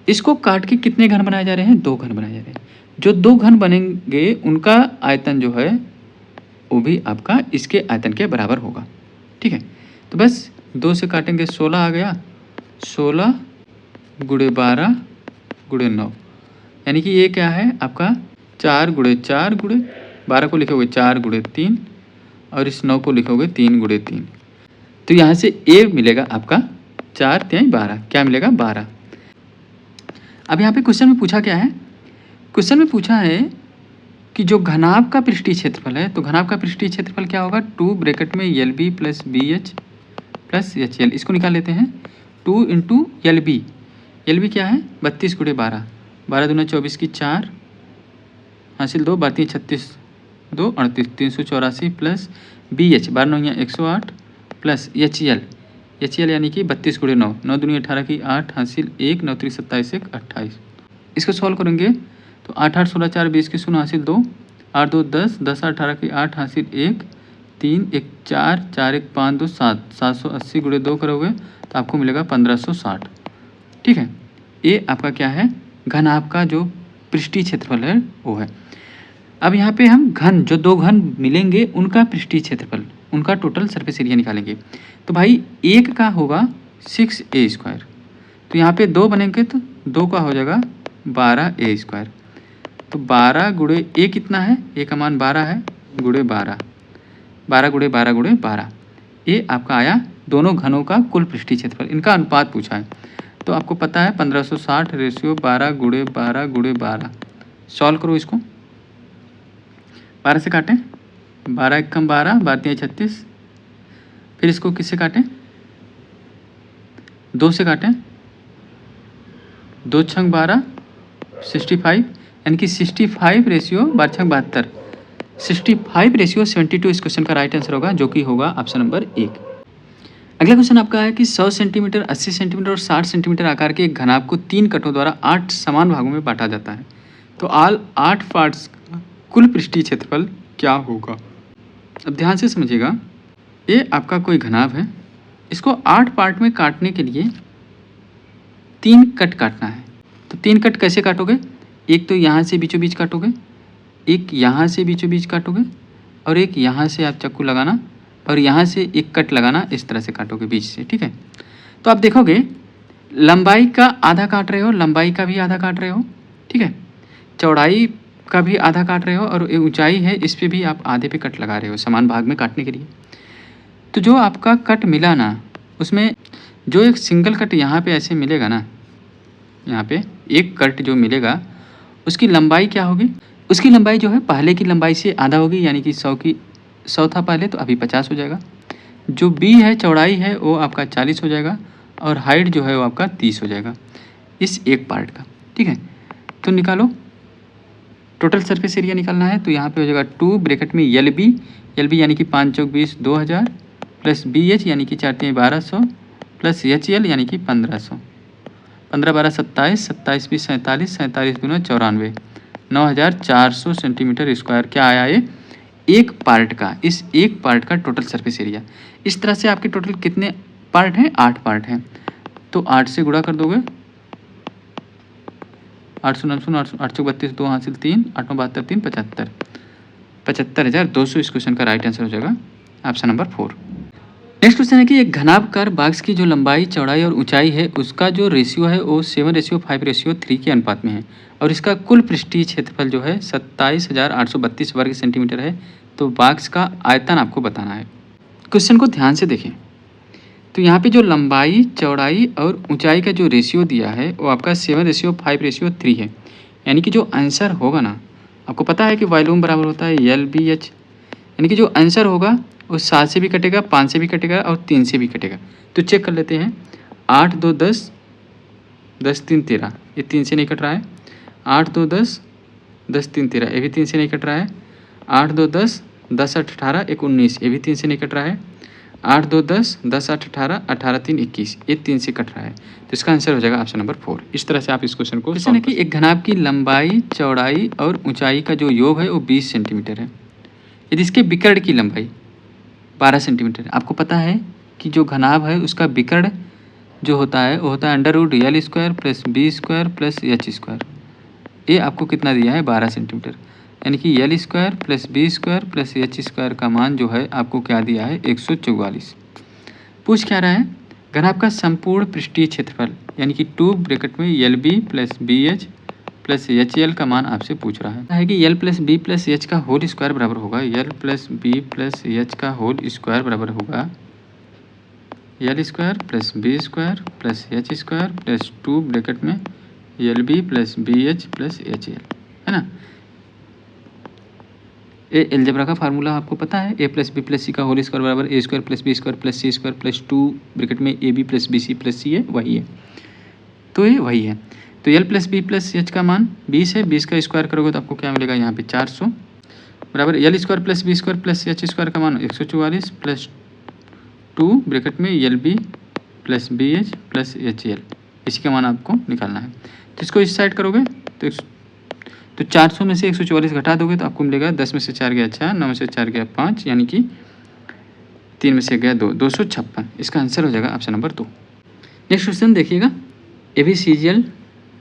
S1: इसको काट के कितने घन बनाए जा रहे हैं, 2 घन बनाए जा रहे हैं। जो 2 घन बनेंगे उनका आयतन जो है वो भी आपका इसके आयतन के बराबर होगा, ठीक है। तो बस 2 से काटेंगे 16 आ गया, 16 गुणे 12 गुणे 9, यानी कि ये क्या है आपका 4 गुणे 4 गुणे 12 को लिखोगे 4 गुणे 3 और इस 9 को लिखोगे 3 गुणे 3। तो यहाँ से ए मिलेगा आपका 4 3 12, क्या मिलेगा 12। अब यहाँ पे क्वेश्चन में पूछा क्या है, क्वेश्चन में पूछा है कि जो घनाभ का पृष्ठीय क्षेत्रफल है, तो घनाभ का पृष्ठीय क्षेत्रफल क्या होगा, 2 ब्रैकेट में L B plus B H plus H L, इसको निकाल लेते हैं 2 इंटू एल बी क्या है 32 गुणे 12, 12 दूना 24 की 4 हासिल 2, 12 36 2 38 384 plus B H 12 9 108 plus H L यानी कि 32 गुणे 9, 9 दूनी 18 की 8 हासिल 1, 9 3 27 1 28। इसको सॉल्व करेंगे तो 8 8 16 4 20 की 0 हासिल 2, 8 2 10 10 18 की 8 हासिल 1, 3 1 4 4 1 5 2 7, 780 गुणे 2 करोगे तो आपको मिलेगा 1560। ठीक है, ये आपका क्या है, घनाभ का जो पृष्ठीय क्षेत्रफल है वो है। अब यहाँ पे हम घन, जो दो घन मिलेंगे उनका पृष्ठीय क्षेत्रफल, उनका टोटल सरफेस एरिया निकालेंगे। तो भाई एक का होगा 6a², तो यहाँ पे 2 बनेंगे तो 2 का हो जाएगा 12a²। तो 12 गुणे ए कितना है, ए का मान 12 है, गुणे 12, 12 गुणे 12 गुणे 12, ये आपका आया दोनों घनों का कुल पृष्ठीय क्षेत्रफल। इनका अनुपात पूछा है तो आपको पता है 1560 रेशियो 12 गुणे 12 गुणे 12। सॉल्व करो इसको, 12 से काटें, 12 1 कम 12, 12 3 36, फिर इसको किससे काटें, 2 से काटें, 2 छंग 12 65, यानी कि 65 रेशियो 12 छंग 72, 65 रेशियो 72 इस क्वेश्चन का राइट आंसर होगा, जो कि होगा ऑप्शन नंबर 1। अगला क्वेश्चन आपका है कि 100 सेंटीमीटर, 80 सेंटीमीटर और 60 सेंटीमीटर आकार के एक घनाभ को 3 कटों द्वारा 8 समान भागों में बांटा जाता है, तो ऑल 8 पार्ट्स का कुल पृष्ठीय क्षेत्रफल क्या होगा। अब ध्यान से समझिएगा, ये आपका कोई घनाभ है, इसको 8 पार्ट में काटने के लिए 3 कट काटना है। तो 3 कट कैसे काटोगे, एक तो यहाँ से बीचों बीच काटोगे, एक यहाँ से बीचों बीच काटोगे, और एक यहाँ से आप चाकू लगाना और यहाँ से एक कट लगाना, इस तरह से काटोगे बीच से। ठीक है, तो आप देखोगे लंबाई का आधा काट रहे हो, लंबाई का भी आधा काट रहे हो, ठीक है, चौड़ाई का भी आधा काट रहे हो, और ऊंचाई है इस पे भी आप आधे पे कट लगा रहे हो समान भाग में काटने के लिए। तो जो आपका कट मिला ना, उसमें जो एक सिंगल कट यहाँ पे ऐसे मिलेगा ना, यहाँ पे एक कट जो मिलेगा उसकी लंबाई क्या होगी, उसकी लंबाई जो है पहले की लंबाई से आधा होगी, यानी कि 100 था पहले तो अभी 50 हो जाएगा। जो बी है चौड़ाई है वो आपका 40 हो जाएगा, और हाइट जो है वो आपका 30 हो जाएगा इस एक पार्ट का। ठीक है, तो निकालो टोटल सरफेस एरिया निकालना है, तो यहाँ पे हो जाएगा 2 ब्रैकेट में एल बी यानी कि 5 चौक 20 2000 प्लस बी एच यानी कि 4 3 1200 प्लस एच एल यानी कि 1500, 15 12 27, 27 20 47, 47 दूना 94, 9400 सेंटीमीटर स्क्वायर क्या आया ये एक पार्ट का, इस एक पार्ट का टोटल सरफेस एरिया। इस तरह से आपके टोटल कितने पार्ट हैं, 8 पार्ट हैं, तो 8 से गुणा कर दोगे, 8 9 8 32 2 हासिल 3, 8 72 3 75, 75,200 इस क्वेश्चन का राइट आंसर हो जाएगा ऑप्शन नंबर 4। नेक्स्ट क्वेश्चन है कि एक घनाभकार बॉक्स की जो लंबाई चौड़ाई और ऊंचाई है उसका जो रेशियो है वो 7:5:3 के अनुपात में है, और इसका कुल पृष्ठीय क्षेत्रफल जो है 27,832 वर्ग सेंटीमीटर है। तो बॉक्स का आयतन आपको बताना है। क्वेश्चन को ध्यान से देखें, तो यहाँ पे जो लंबाई चौड़ाई और ऊंचाई का जो रेशियो दिया है वो आपका 7:5:3 है, यानी कि जो आंसर होगा ना, आपको पता है कि वॉल्यूम बराबर होता है एल बी एच, यानी कि जो आंसर होगा वो 7 से भी कटेगा, 5 से भी कटेगा और 3 से भी कटेगा। तो चेक कर लेते हैं, 8 2 10, 10 3 13, ये 3 से नहीं कट रहा है, 8 2 10, 10 3 13, ये भी 3 से नहीं कट रहा है, 8 2 10, 10 8 18, 1 19, ये भी 3 से नहीं कट रहा है, 8 2 10, 10 8 18, 18 3 21, ये 3 से कट रहा है। तो इसका आंसर हो जाएगा ऑप्शन नंबर 4। इस तरह से आप इस क्वेश्चन को क्वेश्चन है कि एक घनाभ की लंबाई चौड़ाई और ऊंचाई का जो योग है वो 20 सेंटीमीटर है, यदि इसके विकर्ण की लंबाई 12 सेंटीमीटर। आपको पता है कि जो घनाभ है उसका विकर्ण जो होता है वो होता है √L² plus B² plus H²। ये आपको कितना दिया है 12 सेंटीमीटर, यानी कि L² plus B² plus H² का मान जो है आपको क्या दिया है 144। पूछ क्या रहा है, घनाभ का संपूर्ण पृष्ठीय क्षेत्रफल यानी कि 2 ब्रैकेट में LB plus BH plus HL का मान आपसे पूछ रहा है कि L plus B plus H का होल स्क्वायर बराबर होगा, L plus B plus H का होल स्क्वायर बराबर होगा L² plus B² plus H² plus 2 bracket में LB plus BH plus HL, है ना। ये अलजेब्रा का फार्मूला आपको पता है, A plus B plus C का होल स्क्वायर बराबर A square plus B square plus C square plus 2 bracket में A B plus B C plus C है, वही है। तो ये वही है। तो L plus B plus H का मान 20 है, 20 का स्क्वायर करोगे तो आपको क्या मिलेगा यहाँ पे 400 बराबर L square plus B square plus H square का मान 144 प्लस 2 ब्रैकेट में L B plus B H plus H L, इसी का मान आपको निकालना है। तो इसको इस साइड करोगे तो 400 में से 144 घटा दोगे तो आपको मिलेगा 10 में से 4 गया 6, 9 में से 4 गया 5, यानी कि 3 में से गया 2, 256। इसका आंसर हो जाएगा ऑप्शन नंबर 2। नेक्स्ट क्वेश्चन देखिएगा, ABCGL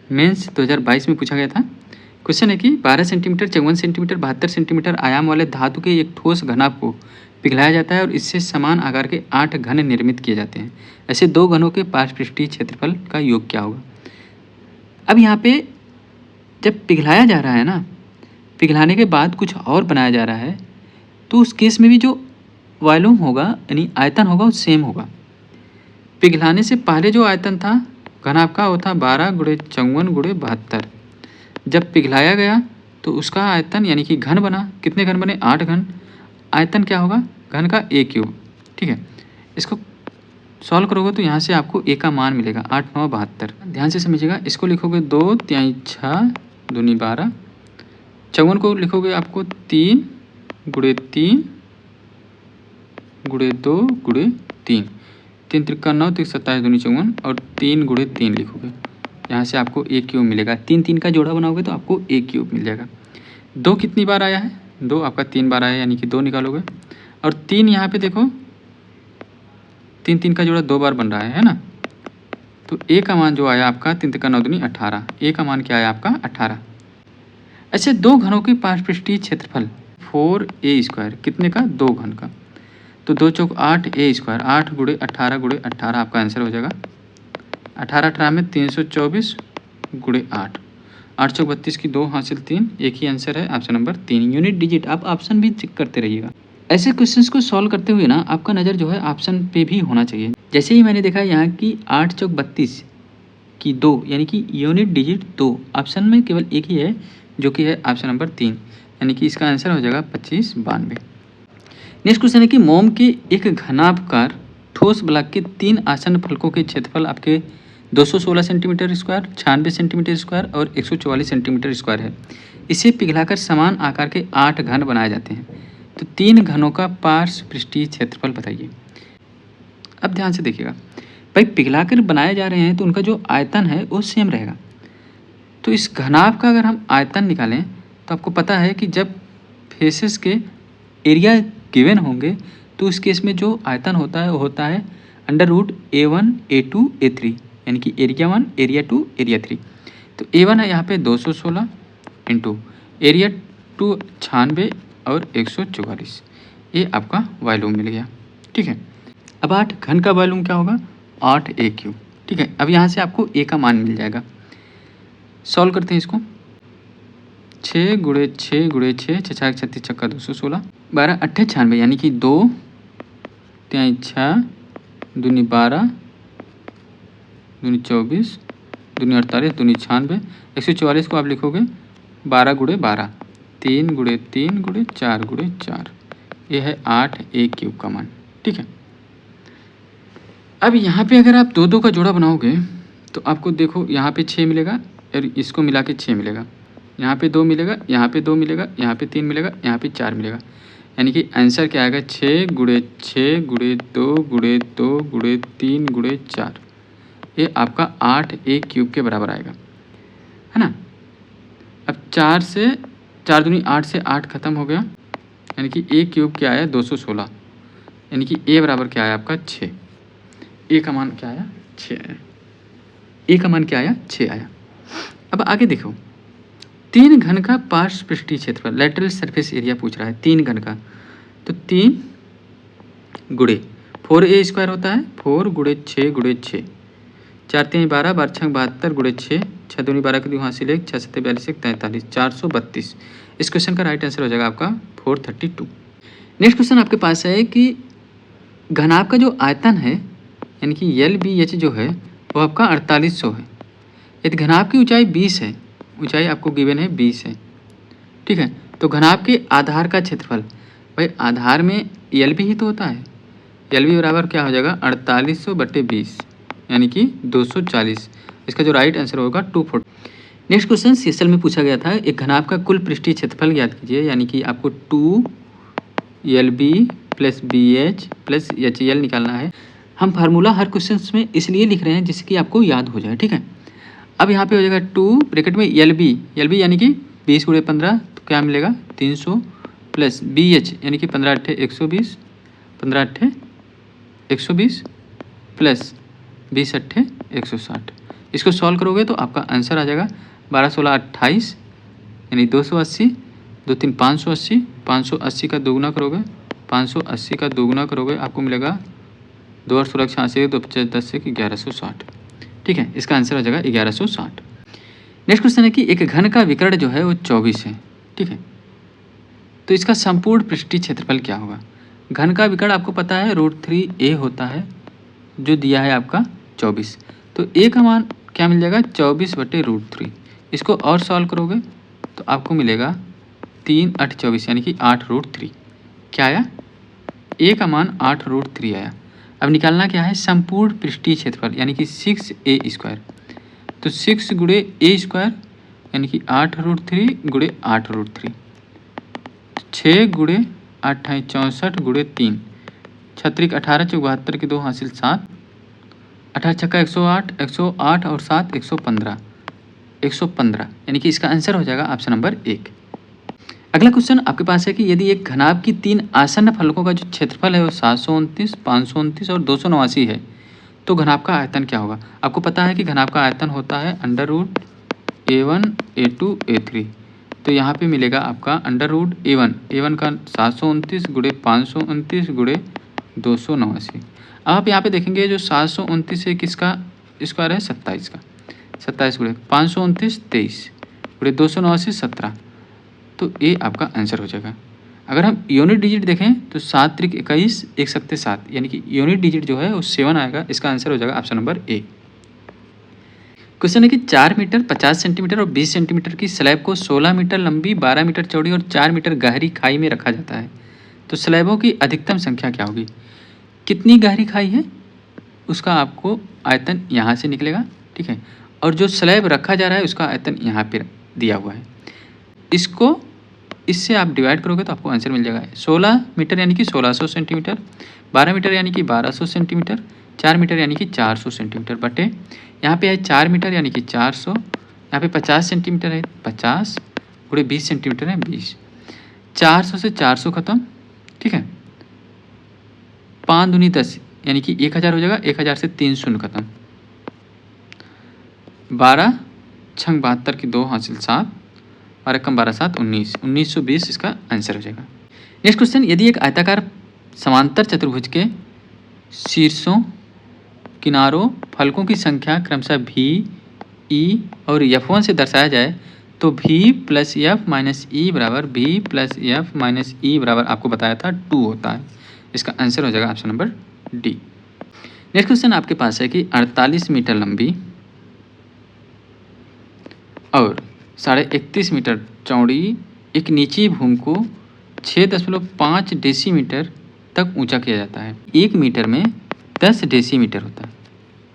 S1: मेंस 2022 में पूछा गया था। क्वेश्चन है कि 12 सेंटीमीटर 54 सेंटीमीटर 72 सेंटीमीटर आयाम वाले धातु के एक ठोस घनाभ को पिघलाया जाता है और इससे समान आकार के 8 घन निर्मित किए जाते हैं। ऐसे 2 घनों के पार्श्वपृष्ठीय क्षेत्रफल का योग क्या होगा। अब यहाँ पे जब पिघलाया जा रहा है ना, पिघलाने के बाद कुछ और बनाया जा रहा है, तो उस केस में भी जो वॉल्यूम होगा यानी आयतन होगा वो सेम होगा। पिघलाने से पहले जो आयतन था घनाभ का वो था 12 × 54 × 72। जब पिघलाया गया तो उसका आयतन यानी कि घन बना, कितने घन बने 8 घन। आयतन क्या होगा घन का a क्यूब, ठीक है। इसको सॉल्व करोगे तो यहाँ से आपको a का मान मिलेगा 8 9 72। ध्यान से समझिएगा, इसको लिखोगे 2 3 6 2 12, 54 को लिखोगे आपको 3 × 3 × 2 × 3, 3 त्रिका 9 3 27 2 54 और 3 × 3 लिखोगे, यहाँ से आपको a क्यूब मिलेगा। 3 3 का जोड़ा बनाओगे तो आपको a क्यूब मिल जाएगा। 2 कितनी बार आया है, 2 आपका 3 बार आया है, यानी कि 2 निकालोगे। और 3 यहाँ पे देखो 3 3 का जोड़ा 2 बार बन रहा है ना। तो a का मान जो आया आपका 3 त्रिका 9 दूनी 18, a का मान क्या आया आपका 18। ऐसे 2 घनों के पार्श्वपृष्ठीय क्षेत्रफल 4a², कितने का 2 घन का। तो 2 चौक 8 a², 8 × 18 × 18 आपका आंसर हो जाएगा। 18 18 में 324 × 8, 8 चौक 32 की 2 हासिल 3, एक ही आंसर है ऑप्शन नंबर 3। यूनिट डिजिट आप ऑप्शन भी चेक करते रहिएगा। ऐसे क्वेश्चंस को सॉल्व करते हुए ना आपका नज़र जो है ऑप्शन पे भी होना चाहिए। जैसे ही मैंने देखा यहाँ की 8 चौक 32 की 2 यानी कि यूनिट डिजिट 2, ऑप्शन में केवल एक ही है जो कि है ऑप्शन नंबर 3, यानी कि इसका आंसर हो जाएगा 25 92। नेक्स्ट क्वेश्चन है कि मोम के एक घनाभकार ठोस ब्लॉक के 3 आसन्न फलकों के क्षेत्रफल आपके 216 सेंटीमीटर स्क्वायर, 96 सेंटीमीटर स्क्वायर और 144 सेंटीमीटर स्क्वायर है। इसे पिघलाकर समान आकार के 8 घन बनाए जाते हैं। तो 3 घनों का पार्श्वपृष्ठीय क्षेत्रफल बताइए। अब ध्यान से देखिएगा, भाई पिघलाकर बनाए जा रहे हैं तो उनका जो आयतन है वो सेम रहेगा। तो इस घनाभ का अगर हम आयतन निकालें तो आपको पता है कि जब फेसेस के एरिया गिवन होंगे तो उस केस में जो आयतन होता है वो होता है √A1 A2 A3, यानी कि एरिया 1 एरिया 2 एरिया 3। तो A1 है यहाँ पे 216 इंटू एरिया 2 96 और 144, ये आपका वॉल्यूम मिल गया, ठीक है। अब 8 घन का वॉल्यूम क्या होगा 8a³, ठीक है। अब यहाँ से आपको a का मान मिल जाएगा। सॉल्व करते हैं इसको, 6 × 6 × 6 6 6 36 छक्का 216, 12 8 96, यानी कि 2 3 6 2 12 2 24 2 48 2 96, 144 को आप लिखोगे 12 × 12, 3 × 3 × 4 × 4, ये है 8a³ का मान, ठीक है। अब यहाँ पे अगर आप 2 2 का जोड़ा बनाओगे तो आपको देखो यहाँ पे 6 मिलेगा और इसको मिला के 6 मिलेगा, यहाँ पे 2 मिलेगा, यहाँ पे 2 मिलेगा, यहाँ पे 3 मिलेगा, यहाँ पे 4 मिलेगा, यानी कि आंसर क्या आएगा 6 × 6 × 2 × 2 × 3 × 4, ये आपका 8a³ के बराबर आएगा, है ना। अब 4 से 4 दूनी 8 से 8 खत्म हो गया, यानी कि a³ क्या आया 216, यानी कि a बराबर क्या आया आपका 6, a का मान क्या आया 6 आया, a का मान क्या आया 6 आया। अब आगे देखो, 3 घन का पार्श्वपृष्ठीय क्षेत्रफल लैटरल सरफेस एरिया पूछ रहा है 3 घन का। तो 3 × 4a² होता है, 4 × 6 × 6, 4 3 12 12 6 72 × 6 6 दूनी 12 की 2 हासिल 1 6 7 42 43 432। इस क्वेश्चन का राइट आंसर हो जाएगा आपका 432। नेक्स्ट क्वेश्चन आपके पास है कि घनाभ का जो आयतन है यानी कि LBH जो है वो आपका 4800 है। यदि घनाभ की ऊंचाई 20 है, ऊंचाई आपको गिवन है 20 है, ठीक है। तो घनाभ के आधार का क्षेत्रफल, भाई आधार में एल बी ही तो होता है, एल बी बराबर क्या हो जाएगा 4800/20 यानी कि 240। इसका जो राइट आंसर होगा 240। नेक्स्ट क्वेश्चन सीएसएल में पूछा गया था, एक घनाभ का कुल पृष्ठीय क्षेत्रफल ज्ञात कीजिए, यानी कि आपको 2LB + BH + HL निकालना है। हम फार्मूला हर क्वेश्चन में इसलिए लिख रहे हैं जिससे कि आपको याद हो जाए, ठीक है। अब यहाँ पे हो जाएगा 2 ब्रैकेट में LB यानी कि 20 × 15 तो क्या मिलेगा 300 + BH यानी कि 15 × 8 = 120, 15 × 8 = 120 + 20 × 8 = 160। इसको सॉल्व करोगे तो आपका आंसर आ जाएगा 12 × 16 = 28 यानी 280, 2 3 580, 580 का दोगुना करोगे, 580 का दोगुना करोगे आपको मिलेगा 2 8 16 86, 2 5 10 से 1160। ठीक है, इसका आंसर आ जाएगा 1160। नेक्स्ट क्वेश्चन है कि एक घन का विकर्ण जो है वो 24 है, ठीक है। तो इसका संपूर्ण पृष्ठीय क्षेत्रफल क्या होगा। घन का विकर्ण आपको पता है √3a होता है, जो दिया है आपका 24। तो a का मान क्या मिल जाएगा 24/√3। इसको और सॉल्व करोगे तो आपको मिलेगा 3 8 24 यानी कि 8√3। क्या आया, a का मान 8√3 आया। अब निकालना क्या है संपूर्ण पृष्ठीय क्षेत्रफल यानी कि 6a²। तो 6 × a² यानी कि 8√3 × 8√3, 6 × 8 = 64 × 3, 6 × 18 = 72 के 2 हासिल 7, 18 × 108, 108 और 7 115, 115 यानी कि इसका आंसर हो जाएगा ऑप्शन नंबर 1। अगला क्वेश्चन आपके पास है कि यदि एक घनाभ की 3 आसन्न फलकों का जो क्षेत्रफल है वो 729, 529 और 289 है, तो घनाभ का आयतन क्या होगा। आपको पता है कि घनाभ का आयतन होता है √A1 A2 A3। तो यहाँ पे मिलेगा आपका √A1 का 729 × 529 × 289। आप यहाँ पे देखेंगे जो 729 है किसका स्क्वायर है 27 का, 27 × 529 23 × 289 17। तो ये आपका आंसर हो जाएगा। अगर हम यूनिट डिजिट देखें तो 7 × 21 1 × 7 यानी कि यूनिट डिजिट जो है वो 7 आएगा। इसका आंसर हो जाएगा ऑप्शन नंबर ए। क्वेश्चन है कि 4 मीटर 50 सेंटीमीटर और 20 सेंटीमीटर की स्लैब को 16 मीटर लंबी, 12 मीटर चौड़ी और 4 मीटर गहरी खाई में रखा जाता है। तो स्लैबों की अधिकतम संख्या क्या होगी। कितनी गहरी खाई है उसका आपको आयतन यहाँ से निकलेगा, ठीक है। और जो स्लैब रखा जा रहा है उसका आयतन यहाँ पर दिया हुआ है। इसको इससे आप डिवाइड करोगे तो आपको आंसर मिल जाएगा 16 मीटर यानी कि 1600 सेंटीमीटर, 12 मीटर यानी कि 1200 सेंटीमीटर, 4 मीटर यानी कि 400 सेंटीमीटर बटे यहाँ पे है 4 मीटर यानी कि 400, यहाँ पे 50 सेंटीमीटर है 50 × 20 सेंटीमीटर है 20। 400 से 400 खत्म, ठीक है। 5 दूनी 10 यानी कि 1000 हो जाएगा, 1000 से 3 शून्य खत्म, 12 छंग 72 की 2 हासिल 7 और 12 7 19, 1920 इसका आंसर हो जाएगा। नेक्स्ट क्वेश्चन, यदि एक आयताकार समांतर चतुर्भुज के शीर्षों किनारों फलकों की संख्या क्रमशः V, E और F1 से दर्शाया जाए तो V + F - E बराबर V + F - E बराबर आपको बताया था 2 होता है। इसका आंसर हो जाएगा option number D. Next question आपके पास है कि 48 मीटर लंबी और 31.5 मीटर चौड़ी एक निची भूमि को 6.5 डेसीमीटर तक ऊंचा किया जाता है। 1 मीटर में 10 डेसीमीटर होता है,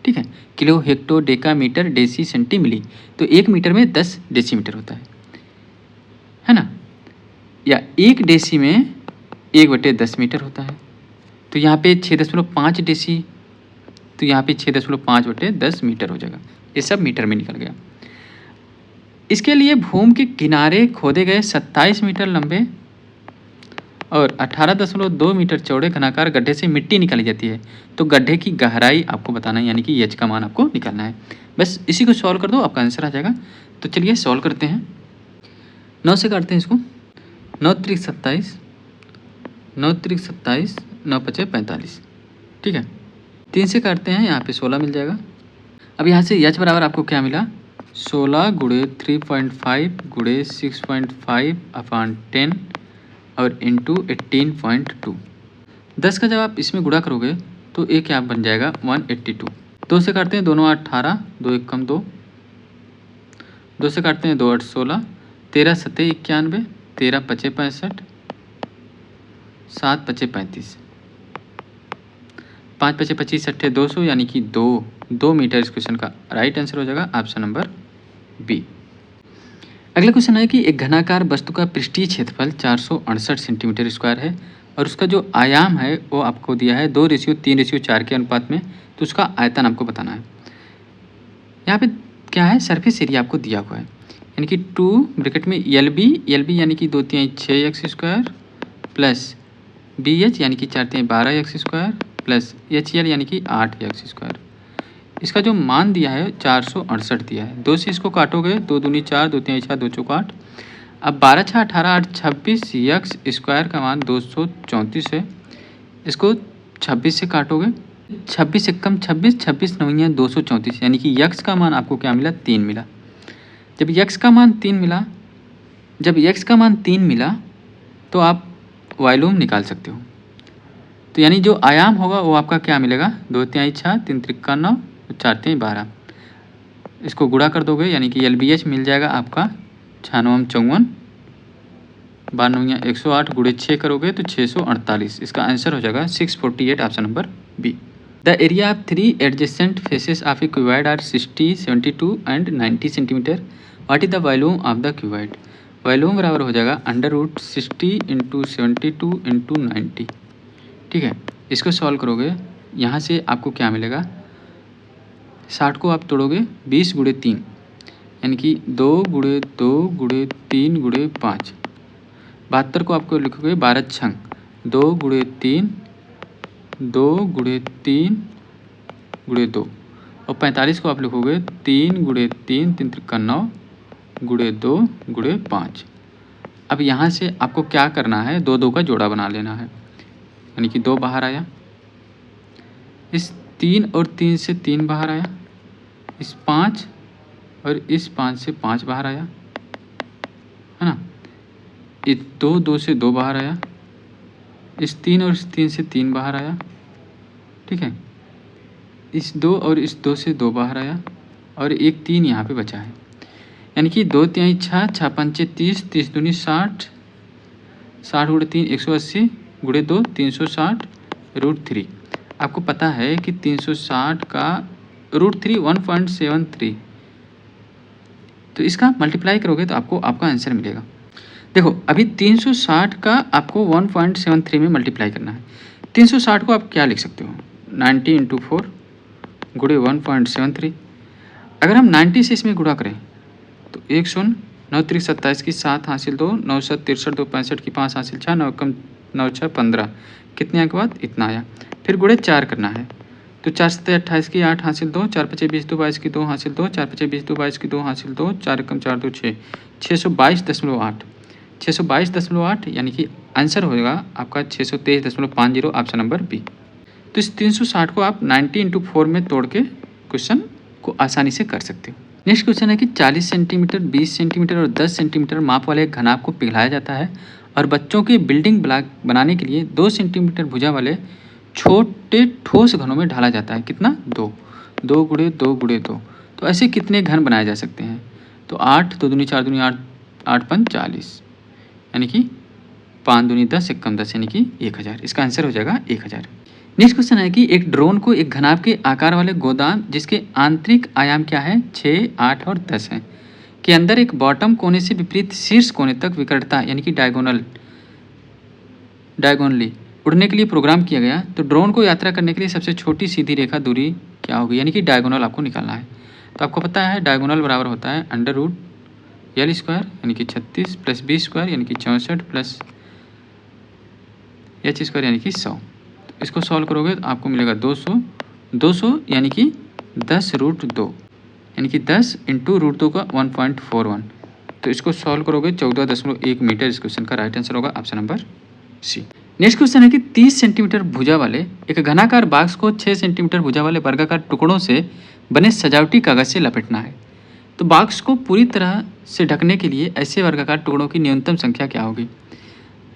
S1: ठीक है। Kilo hecto deca metre deci centi milli, तो 1 मीटर में 10 डेसीमीटर होता है ना। या 1 डेसी में 1/10 मीटर होता है। तो यहाँ पे 6.5 डेसी, तो यहाँ पे 6.5/10 मीटर हो जाएगा। ये सब मीटर में निकल गया। इसके लिए भूमि के किनारे खोदे गए 27 मीटर लंबे और 18.2 मीटर चौड़े घनाकार गड्ढे से मिट्टी निकाली जाती है। तो गड्ढे की गहराई आपको बताना है, यानी कि एच का मान आपको निकालना है। बस इसी को सॉल्व कर दो, आपका आंसर आ जाएगा। तो चलिए सॉल्व करते हैं। 9 से काटते हैं इसको, 9 × 27, 9 × 27, 9 × 5 = 45, ठीक है। 3 से काटते हैं, यहाँ पे 16 मिल जाएगा। अब यहाँ से एच बराबर आपको क्या मिला 16 × 3.5 × 6.5/10 और इंटू 18.2। 10 का जब आप इसमें गुणा करोगे तो ये क्या बन जाएगा 182। 2 से काटते हैं, दोनों 18, 2 × 1 = 2, 2 से काटते हैं 2 × 8 = 16, 13 × 7 = 91, 13 पचे 65, 7 पचे 35, 5 पचे 25 अट्ठे 200 यानी कि 2 मीटर इस क्वेश्चन का राइट आंसर हो जाएगा ऑप्शन नंबर बी। अगला क्वेश्चन है कि एक घनाकार वस्तु का पृष्ठीय क्षेत्रफल 468 सेंटीमीटर स्क्वायर है और उसका जो आयाम है वो आपको दिया है 2:3:4 के अनुपात में, तो उसका आयतन आपको बताना है। यहाँ पे क्या है, सरफेस एरिया आपको दिया हुआ है, यानी कि 2 ब्रैकेट में एल बी यानी कि 2×3=6 प्लस BH यानी कि 4×3=12 प्लस HL यानी कि 8 इसका जो मान दिया है 468 दिया है। 2 से इसको काटोगे 2 दूनी 4, 2 तिहाई 4, 2 चौका 8। अब 12 छः 18 8 26 यक्स स्क्वायर का मान 234 है। इसको 26 से काटोगे, 26 एकम 26, 26 नौइयाँ 234 यानी कि यक्स का मान आपको क्या मिला, 3 मिला। जब यक्स का मान 3 मिला तो आप वॉल्यूम निकाल सकते हो। तो यानी जो आयाम होगा वो आपका क्या मिलेगा, 2×3=6, 3×3=9, 4×3=12। इसको गुणा कर दोगे यानी कि LBH मिल जाएगा आपका 6×9=54, 12×9=108 गुणे 6 करोगे तो 648। इसका आंसर हो जाएगा 648 option number B. The area of 3 adjacent faces of a cuboid are 60, 72 and 90 centimetre. What is the volume of the cuboid. Volume बराबर हो जाएगा √60 × 72 × 90। ठीक है, इसको सॉल्व करोगे, यहाँ से आपको क्या मिलेगा, 60 को आप तोड़ोगे 20 × 3 यानी कि 2 × 2 × 3 × 5। 72 को आपको लिखोगे 12 छंग 2 × 3 2 × 3 × 2 और 45 को आप लिखोगे 3 × 3 3×9 × 2 × 5। अब यहाँ से आपको क्या करना है, 2 का जोड़ा बना लेना है, यानी कि 2 बाहर आया, इस 3 और 3 से 3 बाहर आया, इस 5 और इस 5 से 5 बाहर आया, है ना। इस 2 से 2 बाहर आया, इस 3 और इस 3 से 3 बाहर आया, ठीक है। इस 2 और इस 2 से 2 बाहर आया और एक 3 यहाँ पे बचा है, यानी कि 2×3=6, 6×5=30, 30 दूनी 60, 60 × 3 180 × 2 360 √3। आपको पता है कि 360 का √3 1.73, तो इसका मल्टीप्लाई करोगे तो आपको आपका आंसर मिलेगा। देखो अभी 360 का आपको 1.73 में मल्टीप्लाई करना है। 360 को आप क्या लिख सकते हो, 90 × 4 गुणे 1.73। अगर हम 90 से इसमें गुणा करें तो 1 0 9 3 27 की 7 हासिल 2, 9 7 63 2 65 की 5 हासिल 6, 9 कम 9 6 15, कितने आने के बाद इतना आया। फिर गुणे 4 करना है, तो 4 7 28 की 8 हासिल 2, 4 5 20 2 22 की 2 हासिल 2, 4 5 20 2 22 की 2 हासिल 2, 4 कम 4 2 6, 622.8, 622.8 यानी कि आंसर होगा आपका 623.50 ऑप्शन नंबर बी। तो इस 360 को आप 90 × 4 में तोड़ के क्वेश्चन को आसानी से कर सकते हो। नेक्स्ट क्वेश्चन है कि 40 सेंटीमीटर, 20 सेंटीमीटर और 10 सेंटीमीटर माप वाले एक घनाभ को पिघलाया जाता है और बच्चों के बिल्डिंग ब्लॉक बनाने के लिए 2 सेंटीमीटर भुजा वाले छोटे ठोस घनों में ढाला जाता है। कितना, 2 2 × 2 × 2। तो ऐसे कितने घन बनाए जा सकते हैं, तो 8 2 दूनी 4 दूनी 8 8 5 40 यानी कि 5 दूनी 10 एकम 10 यानी कि 1000। इसका आंसर हो जाएगा 1000। नेक्स्ट क्वेश्चन है कि एक ड्रोन को एक घनाभ के आकार वाले गोदाम जिसके आंतरिक आयाम क्या है, 6 8 और 10 है, के अंदर एक बॉटम कोने से विपरीत शीर्ष कोने तक विकटता यानी कि डायगोनली उड़ने के लिए प्रोग्राम किया गया। तो ड्रोन को यात्रा करने के लिए सबसे छोटी सीधी रेखा दूरी क्या होगी, यानी कि डायगोनल आपको निकालना है। तो आपको पता है डायगोनल बराबर होता है √L² यानी कि 36 प्लस B² यानी कि 64 प्लस H² यानी कि 100। इसको सॉल्व करोगे तो आपको मिलेगा 200 यानी कि 10√2 यानी कि 10 × √2 का 1.41। तो इसको सॉल्व करोगे 14.1 मीटर। इस क्वेश्चन का राइट आंसर होगा option number C. Next question है कि 30 सेंटीमीटर भुजा वाले एक घनाकार बॉक्स को 6 सेंटीमीटर भुजा वाले वर्गाकार टुकड़ों से बने सजावटी कागज से लपेटना है। तो बॉक्स को पूरी तरह से ढकने के लिए ऐसे वर्गाकार टुकड़ों की न्यूनतम संख्या क्या होगी।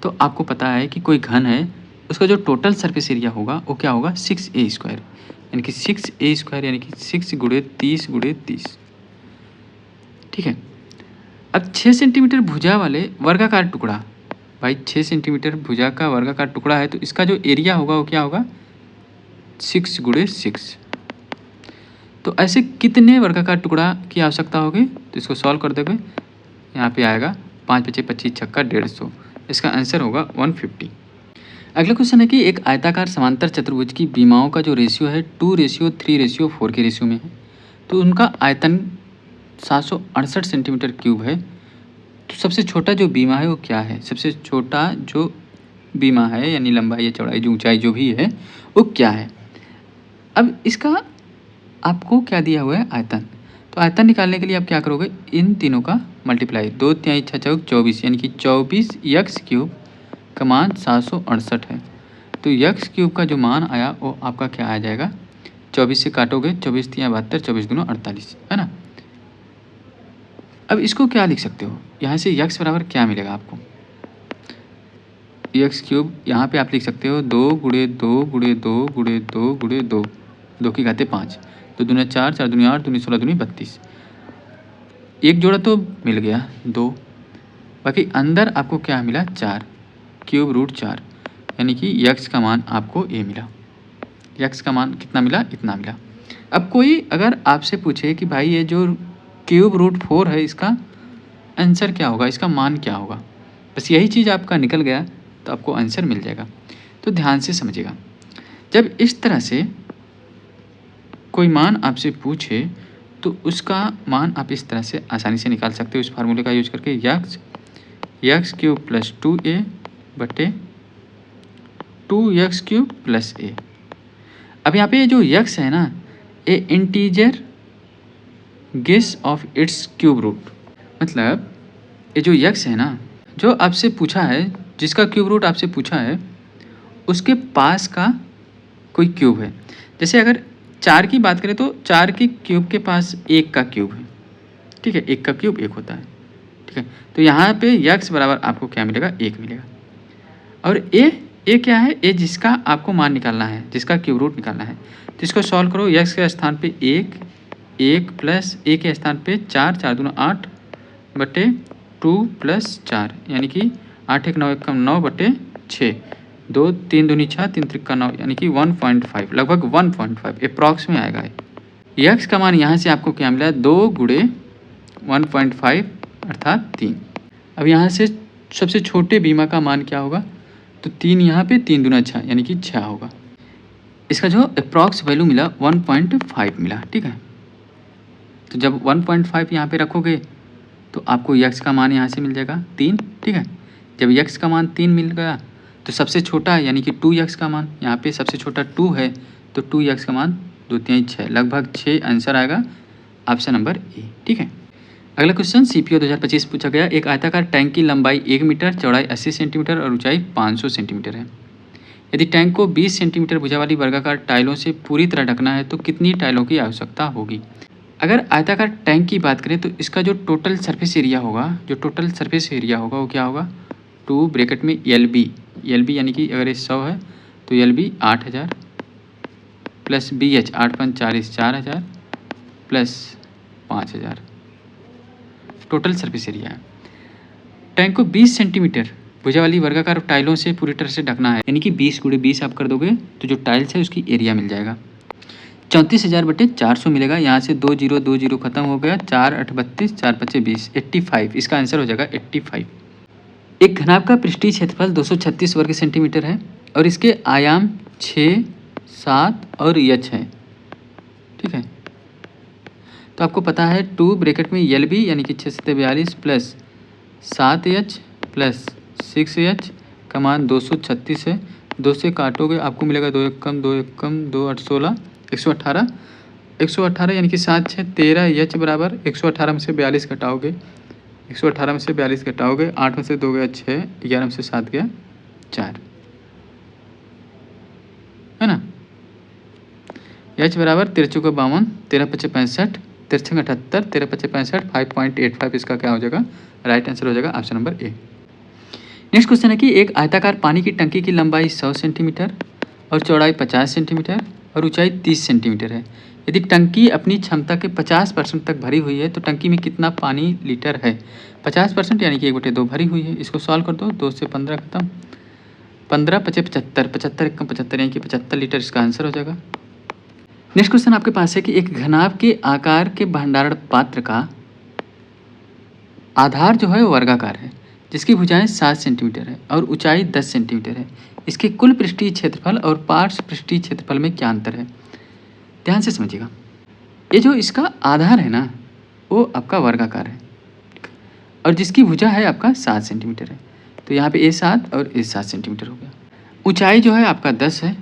S1: तो आपको पता है कि कोई घन है, उसका जो टोटल सरफेस एरिया होगा वो क्या होगा, 6a² यानी कि 6a² यानी कि 6 × 30 × 30। ठीक है, अब 6 सेंटीमीटर भुजा वाले वर्गाकार टुकड़ा, भाई 6 सेंटीमीटर भुजा का वर्गाकार टुकड़ा है तो इसका जो एरिया होगा वो क्या होगा 6 × 6। तो ऐसे कितने वर्गाकार टुकड़ा की आवश्यकता होगी, तो इसको सॉल्व कर दोगे, यहाँ पे आएगा 5 × 5 = 25, छक्का 150, इसका आंसर होगा 150। अगला क्वेश्चन है कि एक आयताकार समांतर चतुर्भुज की बीमाओं का जो रेशियो है 2:3:4 के रेशियो में है, तो उनका आयतन 768 सेंटीमीटर क्यूब है। तो सबसे छोटा जो बीमा है वो क्या है, सबसे छोटा जो बीमा है यानी लंबाई या चौड़ाई जो ऊंचाई जो भी है वो क्या है। अब इसका आपको क्या दिया हुआ है आयतन, तो आयतन निकालने के लिए आप क्या करोगे, इन तीनों का मल्टीप्लाई, 2 × 3 = 6 × 24 यानी कि 24x³ का मान 768 है। तो x³ का जो मान आया वो आपका क्या आ जाएगा, 24 से काटोगे 24 × 3 = 72, 24 × 2 = 48, है ना। अब इसको क्या लिख सकते हो, यहाँ से x बराबर क्या मिलेगा आपको, x³ यहाँ पे आप लिख सकते हो 2 × 2 × 2 × 2 × 2, 2 की घाते 5, 2 दूनी 4, 4 दूनी 8, 2 दूनी 16, 2 दूनी 32, एक जोड़ा तो मिल गया 2, बाकी अंदर आपको क्या मिला 4³ यानी कि x का मान आपको a मिला, x का मान कितना मिला, इतना मिला। अब कोई अगर आपसे पूछे कि भाई ये जो √4 है इसका आंसर क्या होगा, इसका मान क्या होगा, बस यही चीज़ आपका निकल गया तो आपको आंसर मिल जाएगा। तो ध्यान से समझिएगा, जब इस तरह से कोई मान आपसे पूछे तो उसका मान आप इस तरह से आसानी से निकाल सकते हो इस फार्मूले का यूज करके, x³ + 2a / 2x³ + a। अब यहाँ पे जो x है ना, a integer guess of its cube root, मतलब ये जो x है ना, जो आपसे पूछा है, जिसका क्यूब रूट आपसे पूछा है उसके पास का कोई क्यूब है। जैसे अगर 4 की बात करें तो 4 के क्यूब के पास 1 का क्यूब है, ठीक है, 1 का क्यूब 1 होता है, ठीक है। तो यहाँ पे x बराबर आपको क्या मिलेगा, 1 मिलेगा। और a क्या है, a जिसका आपको मान निकालना है, जिसका क्यूब रूट निकालना है, तो इसको सॉल्व करो, x के स्थान पे 1 + a के स्थान पे 4, 4 दूनी 8 / 2 + 4 यानी कि 8 × 1 = 9, 1 × 9 / 6, 2 3 दूनी 6, 3 × 3 = 9 यानी कि 1.5, लगभग 1.5 अप्रॉक्स में आएगा। x का मान यहाँ से आपको क्या मिला, 2 × 1.5 अर्थात 3। अब यहाँ से सबसे छोटे बीमा का मान क्या होगा, तो 3 यहाँ पे, 3 दूना 6 यानी कि 6 होगा। इसका जो अप्रॉक्स वैल्यू मिला 1.5 मिला, ठीक है। तो जब 1.5 यहाँ पे रखोगे तो आपको x का मान यहाँ से मिल जाएगा 3, ठीक है। जब x का मान 3 मिल गया तो सबसे छोटा यानी कि 2x का मान, यहाँ पे सबसे छोटा 2 है तो 2x का मान 2 × 3 = 6, लगभग 6 आंसर आएगा ऑप्शन नंबर ए, ठीक है। अगला क्वेश्चन CPO 2025 पूछा गया, एक आयताकार टैंक की लंबाई 1 मीटर, चौड़ाई 80 सेंटीमीटर और ऊंचाई 500 सेंटीमीटर है। यदि टैंक को 20 सेंटीमीटर भुजा वाली वर्गाकार टाइलों से पूरी तरह ढकना है तो कितनी टाइलों की आवश्यकता होगी। अगर आयताकार टैंक की बात करें तो इसका जो टोटल सरफेस एरिया होगा, वो क्या होगा, 2 ब्रैकेट में LB यानी कि अगर ये 100 है तो LB 8000 + BH 8 × 5 = 40, 4000 + 5000 total surface area है। टैंक को 20 सेंटीमीटर भुजा वाली वर्गाकार टाइलों से पूरी तरह से ढकना है, यानी कि 20 × 20 आप कर दोगे तो जो टाइल्स है उसकी एरिया मिल जाएगा 34,000/400 मिलेगा। यहाँ से 2 0 2 0 खत्म हो गया, 4 8 32, 4 5 20, 85, इसका आंसर हो जाएगा 85। एक घनाभ का पृष्ठीय क्षेत्रफल 236 वर्ग सेंटीमीटर है और इसके आयाम 6, 7 और h है, ठीक है। तो आपको पता है 2 ब्रैकेट में LB यानी कि 6 × 42 + 7h + 6h का मान 236 है। 2 से काटोगे आपको मिलेगा 2 1 कम 2 1 कम 2 8 16, 118 यानी कि 7 6 13, h बराबर 118 में से 42 घटाओगे, 118 में से 42 घटाओगे, 8 में से 2 गया 6, 11 में से 7 गया 4, है ना। h बराबर 13 × 52, 13 × 5 = 65, 13 × 78, 13 × 5 = 65, 5.85 इसका क्या हो जाएगा, राइट आंसर हो जाएगा option number A. Next question है कि एक आयताकार पानी की टंकी की लंबाई 100 सेंटीमीटर और चौड़ाई 50 सेंटीमीटर और ऊंचाई 30 सेंटीमीटर है। यदि टंकी अपनी क्षमता के 50% तक भरी हुई है तो टंकी में कितना पानी लीटर है? 50% यानी कि 1/2 भरी हुई है। इसको सॉल्व कर दो, 2 से 15 खत्म, 15 पचे 75, 75 एकम 75 यानी कि 75 लीटर इसका आंसर हो जाएगा। नेक्स्ट क्वेश्चन आपके पास है कि एक घनाभ के आकार के भंडारण पात्र का आधार जो है वो वर्गाकार है, जिसकी भुजाएं 7 सेंटीमीटर है और ऊंचाई 10 सेंटीमीटर है। इसके कुल पृष्ठीय क्षेत्रफल और पार्श्व पृष्ठीय क्षेत्रफल में क्या अंतर है? ध्यान से समझिएगा। ये जो इसका आधार है ना, वो आपका वर्गाकार है और जिसकी भुजा है आपका 7 सेंटीमीटर है। तो यहाँ पे A7 और A7 सेंटीमीटर हो गया। ऊंचाई जो है आपका 10 है,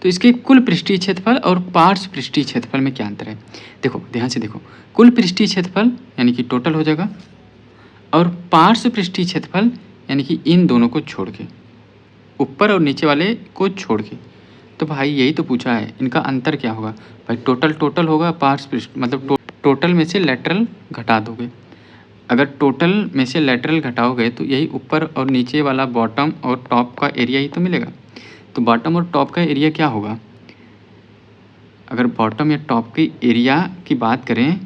S1: तो इसके कुल पृष्ठीय क्षेत्रफल और पार्श्व पृष्ठीय क्षेत्रफल में क्या अंतर है? देखो, ध्यान से देखो, कुल पृष्ठीय क्षेत्रफल यानी कि टोटल हो जाएगा और पार्श्व पृष्ठीय क्षेत्रफल यानी कि इन दोनों को छोड़ के, ऊपर और नीचे वाले को छोड़ के। तो भाई यही तो पूछा है, इनका अंतर क्या होगा? भाई टोटल होगा, पार्श्व पृष्ठ मतलब टोटल में से लेटरल घटा दोगे। अगर टोटल में से लेटरल घटाओगे तो यही ऊपर और नीचे वाला बॉटम और टॉप का एरिया ही तो मिलेगा। तो बॉटम और टॉप का एरिया क्या होगा? अगर बॉटम या टॉप की एरिया की बात करें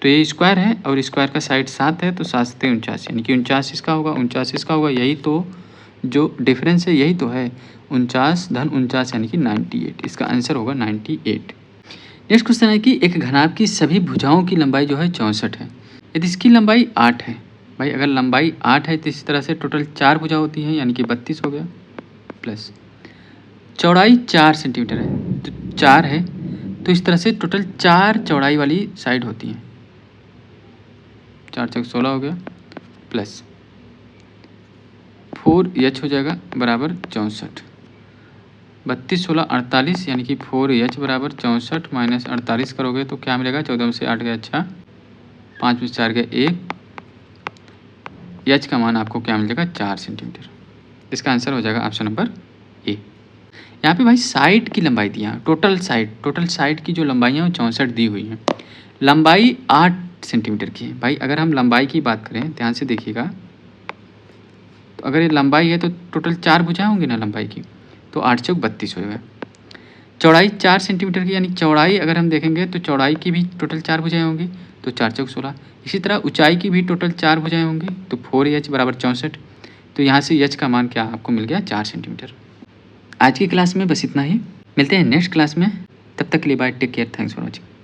S1: तो ये स्क्वायर है और स्क्वायर का साइड 7 है, तो 7 से 49 यानी कि 49 इसका होगा, 49 इसका होगा। यही तो जो डिफरेंस है यही तो है, 49 धन 49 यानी कि 98। इसका आंसर होगा 98। नेक्स्ट क्वेश्चन है कि एक घनाभ की सभी भुजाओं की लंबाई जो है 64 है, यदि इसकी लंबाई 8 है। भाई अगर लंबाई 8 है तो इस तरह से टोटल 4 भुजा होती हैं यानी कि 32 हो गया, प्लस चौड़ाई 4 सेंटीमीटर है तो 4 है, तो इस तरह से टोटल 4 चौड़ाई वाली साइड होती हैं, 4 चौक 16 हो गया, प्लस 4h हो जाएगा बराबर 64। 32 16 48 यानी कि 4h बराबर 64 माइनस 48 करोगे तो क्या मिलेगा? 14 में से 8 गया, अच्छा 5 में से 4 गया 1, h का मान आपको क्या मिल जाएगा? 4 सेंटीमीटर। इसका आंसर हो जाएगा ऑप्शन नंबर ए। यहाँ पे भाई साइड की लंबाई दी है, टोटल साइड की जो लंबाइयाँ हैं 64 दी हुई हैं, लंबाई 8 सेंटीमीटर की है। भाई अगर हम लंबाई की बात करें, ध्यान से देखिएगा, तो अगर ये लंबाई है तो टोटल 4 भुजाएं होंगी ना लंबाई की, तो 8 चौक 32 हो जाएगा। चौड़ाई 4 सेंटीमीटर की यानी चौड़ाई अगर हम देखेंगे तो चौड़ाई की भी टोटल 4 भुजाएं होंगी, तो 4 चौक 16। इसी तरह ऊंचाई की भी टोटल 4 भुजाएं होंगी, तो 4h बराबर 64। तो यहाँ से h का मान क्या आपको मिल गया? 4 सेंटीमीटर। आज की क्लास में बस इतना ही, मिलते हैं नेक्स्ट क्लास में, तब तक के लिए bye, take care, thanks for watching.